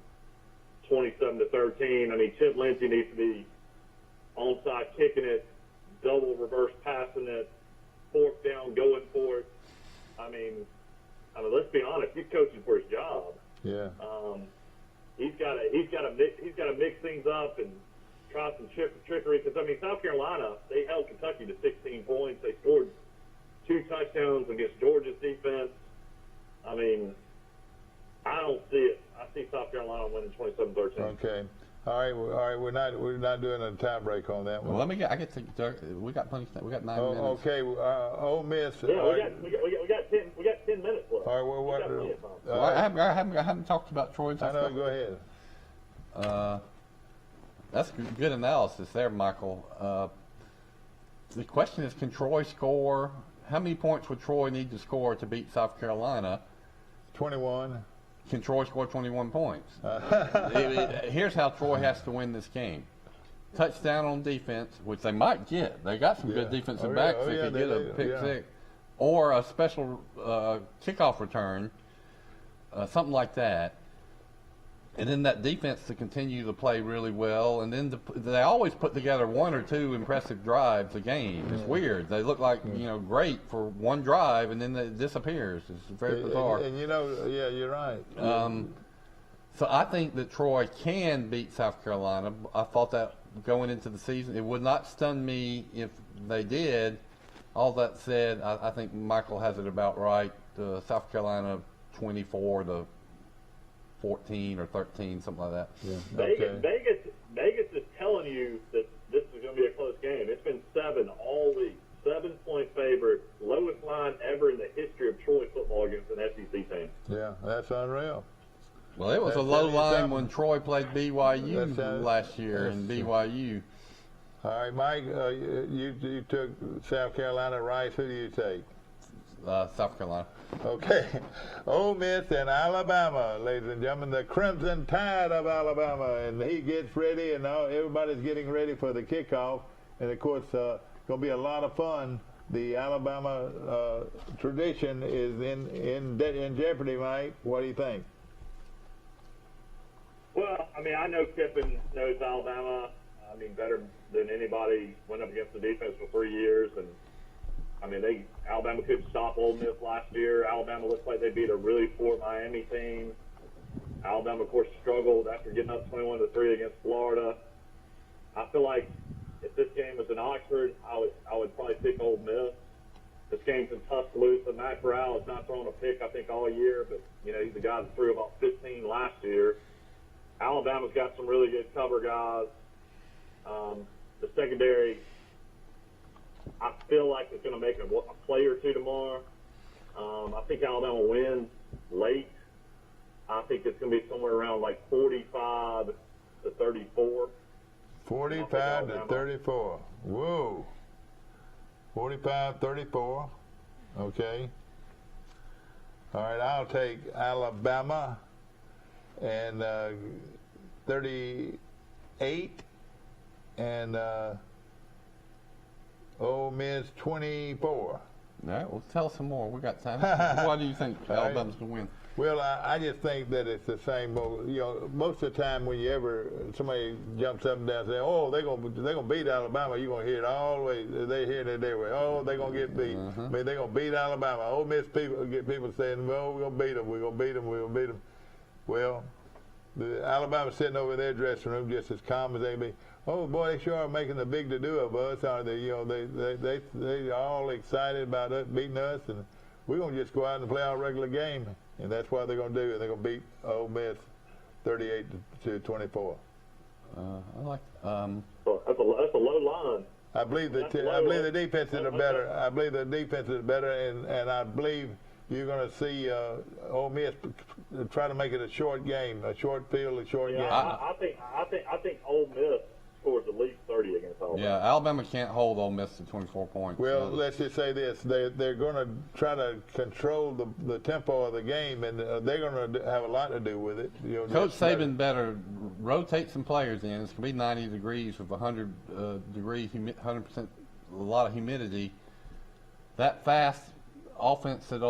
[SPEAKER 9] 27-13. I mean, Chip Lindsey needs to be onside kicking it, double reverse passing it, 4th down going for it. I mean, let's be honest. He's coaching for his job.
[SPEAKER 1] Yeah.
[SPEAKER 9] He's got to mix things up and try some trickery. Because South Carolina, they held Kentucky to 16 points. They scored 2 touchdowns against Georgia's defense. I mean, I don't see it. I see South Carolina winning 27-13.
[SPEAKER 1] Okay. All right. We're not doing a tie break on that one.
[SPEAKER 12] Well, we got plenty. We got 9 minutes.
[SPEAKER 1] Okay. Ole Miss.
[SPEAKER 9] Yeah, we got 10 minutes left.
[SPEAKER 1] All right.
[SPEAKER 12] I haven't talked about Troy.
[SPEAKER 1] I know. Go ahead.
[SPEAKER 12] That's good analysis there, Michael. The question is, can Troy score? How many points would Troy need to score to beat South Carolina?
[SPEAKER 1] 21.
[SPEAKER 12] Can Troy score 21 points? Here's how Troy has to win this game. Touchdown on defense, which they might get. They got some good defensive backs that could get a pick six. Or a special kickoff return, something like that. And then that defense to continue to play really well. And then they always put together 1 or 2 impressive drives a game. It's weird. They look like, great for one drive, and then it disappears. It's very bizarre.
[SPEAKER 1] And you're right.
[SPEAKER 12] So I think that Troy can beat South Carolina. I thought that going into the season. It would not stun me if they did. All that said, I think Michael has it about right. South Carolina 24-14 or 13, something like that.
[SPEAKER 1] Yeah.
[SPEAKER 9] Vegas is telling you that this is going to be a close game. It's been 7 all week. 7-point favorite, lowest line ever in the history of Troy football against an SEC team.
[SPEAKER 1] Yeah, that's unreal.
[SPEAKER 12] Well, it was a low line when Troy played BYU last year in BYU.
[SPEAKER 1] All right, Mike, you took South Carolina. Rice, who do you take?
[SPEAKER 12] South Carolina.
[SPEAKER 1] Okay. Ole Miss and Alabama, ladies and gentlemen, the Crimson Tide of Alabama. And he gets ready, and now everybody's getting ready for the kickoff. And, of course, going to be a lot of fun. The Alabama tradition is in jeopardy, Mike. What do you think?
[SPEAKER 9] Well, I know Kiffin knows Alabama. Better than anybody. Went up against the defense for 3 years, and Alabama couldn't stop Ole Miss last year. Alabama looks like they beat a really poor Miami team. Alabama, of course, struggled after getting up 21-3 against Florida. I feel like if this game was in Oxford, I would probably pick Ole Miss. This game's in Tuscaloosa. Matt Corral has not thrown a pick, I think, all year, but he's the guy that threw about 15 last year. Alabama's got some really good cover guys. The secondary, I feel like it's going to make a play or two tomorrow. I think Alabama wins late. I think it's going to be somewhere around like 45-34.
[SPEAKER 1] 45-34. Whoa. 45-34. Okay. All right, I'll take Alabama and 38 and Ole Miss 24.
[SPEAKER 12] All right, well, tell us some more. We got time. Why do you think Alabama's going to win?
[SPEAKER 1] Well, I just think that it's the same. You know, most of the time when somebody jumps up and down and say, "Oh, they're gonna beat Alabama," you're gonna hear it all the way. They hear it their way. Oh, they're gonna get beat. I mean, they're gonna beat Alabama. Ole Miss people saying, "Well, we're gonna beat them. We're gonna beat them. We're gonna beat them." Well, the Alabama's sitting over in their dressing room just as calm as they be. Oh boy, they sure are making a big to-do of us, aren't they? You know, they all excited about us beating us, and we're gonna just go out and play our regular game, and that's what they're gonna do. They're gonna beat Ole Miss 38 to 24.
[SPEAKER 12] I like.
[SPEAKER 9] Well, that's a low line.
[SPEAKER 1] I believe the defenses are better. I believe the defenses are better, and I believe you're going to see Ole Miss try to make it a short game, a short field, a short game.
[SPEAKER 9] I think Ole Miss scores at least 30 against Alabama.
[SPEAKER 12] Yeah, Alabama can't hold Ole Miss to 24 points.
[SPEAKER 1] Well, let's just say this: they're going to try to control the tempo of the game, and they're going to have a lot to do with it. You know,
[SPEAKER 12] Coach Saban better rotate some players in. It's going to be 90 degrees with 100 degree 100%, a lot of humidity. That fast offense that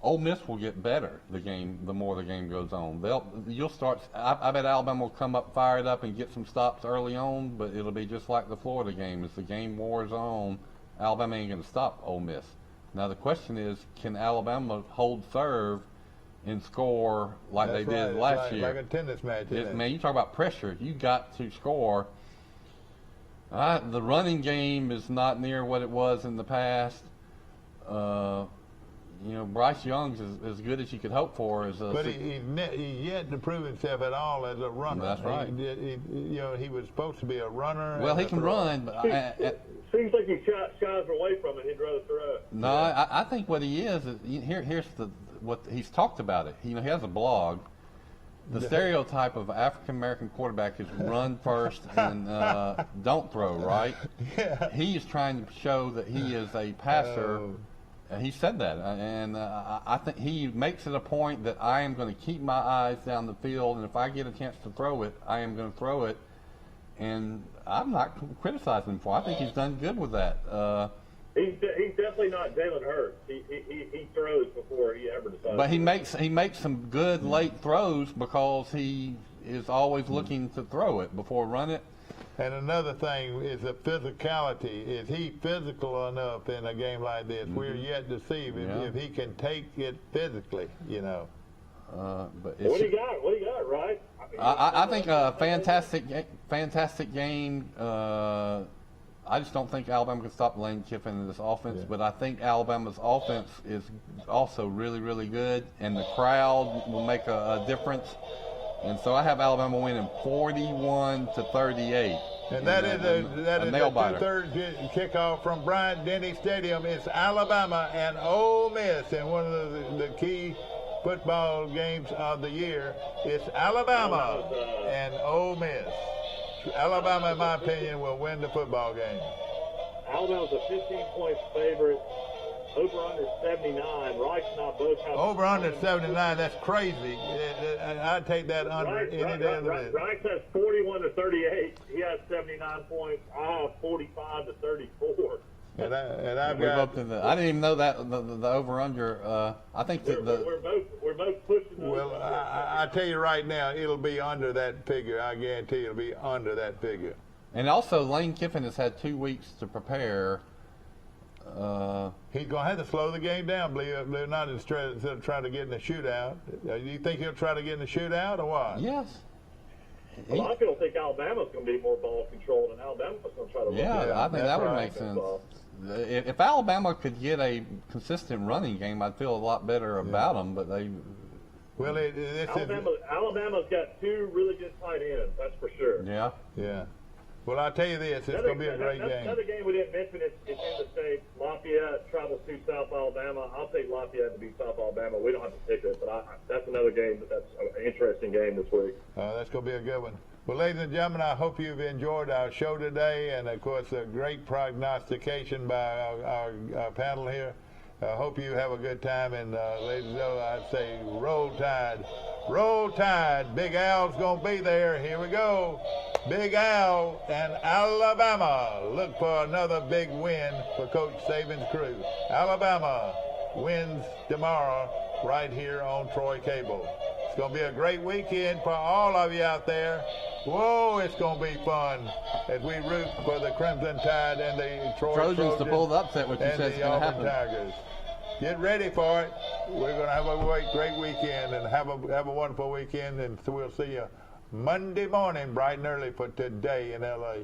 [SPEAKER 12] Ole Miss will get better the more the game goes on. You'll start. I bet Alabama will come up, fire it up, and get some stops early on. But it'll be just like the Florida game. As the game wars on, Alabama ain't going to stop Ole Miss. Now the question is, can Alabama hold serve and score like they did last year?
[SPEAKER 1] Like a tennis match.
[SPEAKER 12] Man, you talk about pressure. You got to score. The running game is not near what it was in the past. You know, Bryce Young's as good as you could hope for.
[SPEAKER 1] But he's yet to prove himself at all as a runner.
[SPEAKER 12] That's right.
[SPEAKER 1] He was supposed to be a runner.
[SPEAKER 12] Well, he can run, but
[SPEAKER 9] seems like he shies away from it. He'd rather throw.
[SPEAKER 12] No, I think what he is here's what he's talked about it. You know, he has a blog. The stereotype of African American quarterback is run first and don't throw, right?
[SPEAKER 1] Yeah.
[SPEAKER 12] He is trying to show that he is a passer. He said that, and I think he makes it a point that I am going to keep my eyes down the field, and if I get a chance to throw it, I am going to throw it. And I'm not criticizing him for it. I think he's done good with that.
[SPEAKER 9] He's definitely not Jalen Hurts. He throws before he ever decides.
[SPEAKER 12] But he makes some good late throws because he is always looking to throw it before run it.
[SPEAKER 1] And another thing is the physicality. Is he physical enough in a game like this? We're yet to see if he can take it phically, you know.
[SPEAKER 9] But what do you got, right?
[SPEAKER 12] I think a fantastic game. I just don't think Alabama can stop Lane Kiffin in this offense, but I think Alabama's offense is also really, really good, and the crowd will make a difference. And so I have Alabama winning 41-38.
[SPEAKER 1] And that is a
[SPEAKER 12] nail biter.
[SPEAKER 1] 2/3 kickoff from Bryant-Denny Stadium. It's Alabama and Ole Miss in one of the key football games of the year. It's Alabama and Ole Miss. Alabama, in my opinion, will win the football game.
[SPEAKER 9] Alabama's a 15-point favorite. Over under 79. Rice and I both have
[SPEAKER 1] over under 79. That's crazy. I'd take that under any day of the week.
[SPEAKER 9] Rice has 41-38. He has 79 points. I have 45-34.
[SPEAKER 1] And I've got.
[SPEAKER 12] I didn't even know that the over under. I think that
[SPEAKER 9] we're both pushing.
[SPEAKER 1] Well, I tell you right now, it'll be under that figure. I guarantee it'll be under that figure.
[SPEAKER 12] And also, Lane Kiffin has had 2 weeks to prepare.
[SPEAKER 1] He's going to have to slow the game down, believe it or not, instead of trying to get in a shootout. You think he'll try to get in a shootout or what?
[SPEAKER 12] Yes.
[SPEAKER 9] A lot of people think Alabama's going to be more ball controlled, and Alabama's going to try to.
[SPEAKER 12] Yeah, I think that would make sense. If Alabama could get a consistent running game, I'd feel a lot better about them. But they.
[SPEAKER 1] Well,
[SPEAKER 9] Alabama's got 2 really good tight ends. That's for sure.
[SPEAKER 12] Yeah.
[SPEAKER 1] Yeah. Well, I'll tell you this, it's going to be a great game.
[SPEAKER 9] Another game we didn't mention is in the state. Lafayette travels to South Alabama. I'll take Lafayette to beat South Alabama. We don't have to pick it, but that's another game that's an interesting game this week.
[SPEAKER 1] That's going to be a good one. Well, ladies and gentlemen, I hope you've enjoyed our show today, and, of course, a great prognostication by our panel here. I hope you have a good time. And ladies and gentlemen, I'd say roll tide. Roll tide. Big Al's going to be there. Here we go. Big Al and Alabama look for another big win for Coach Saban's crew. Alabama wins tomorrow right here on Troy Cable. It's going to be a great weekend for all of you out there. Whoa, it's going to be fun as we root for the Crimson Tide and the Trojans
[SPEAKER 12] to pull the upset, which you said is going to happen.
[SPEAKER 1] Tigers. Get ready for it. We're going to have a great weekend and have a wonderful weekend, and so we'll see you Monday morning bright and early for Today in L.A.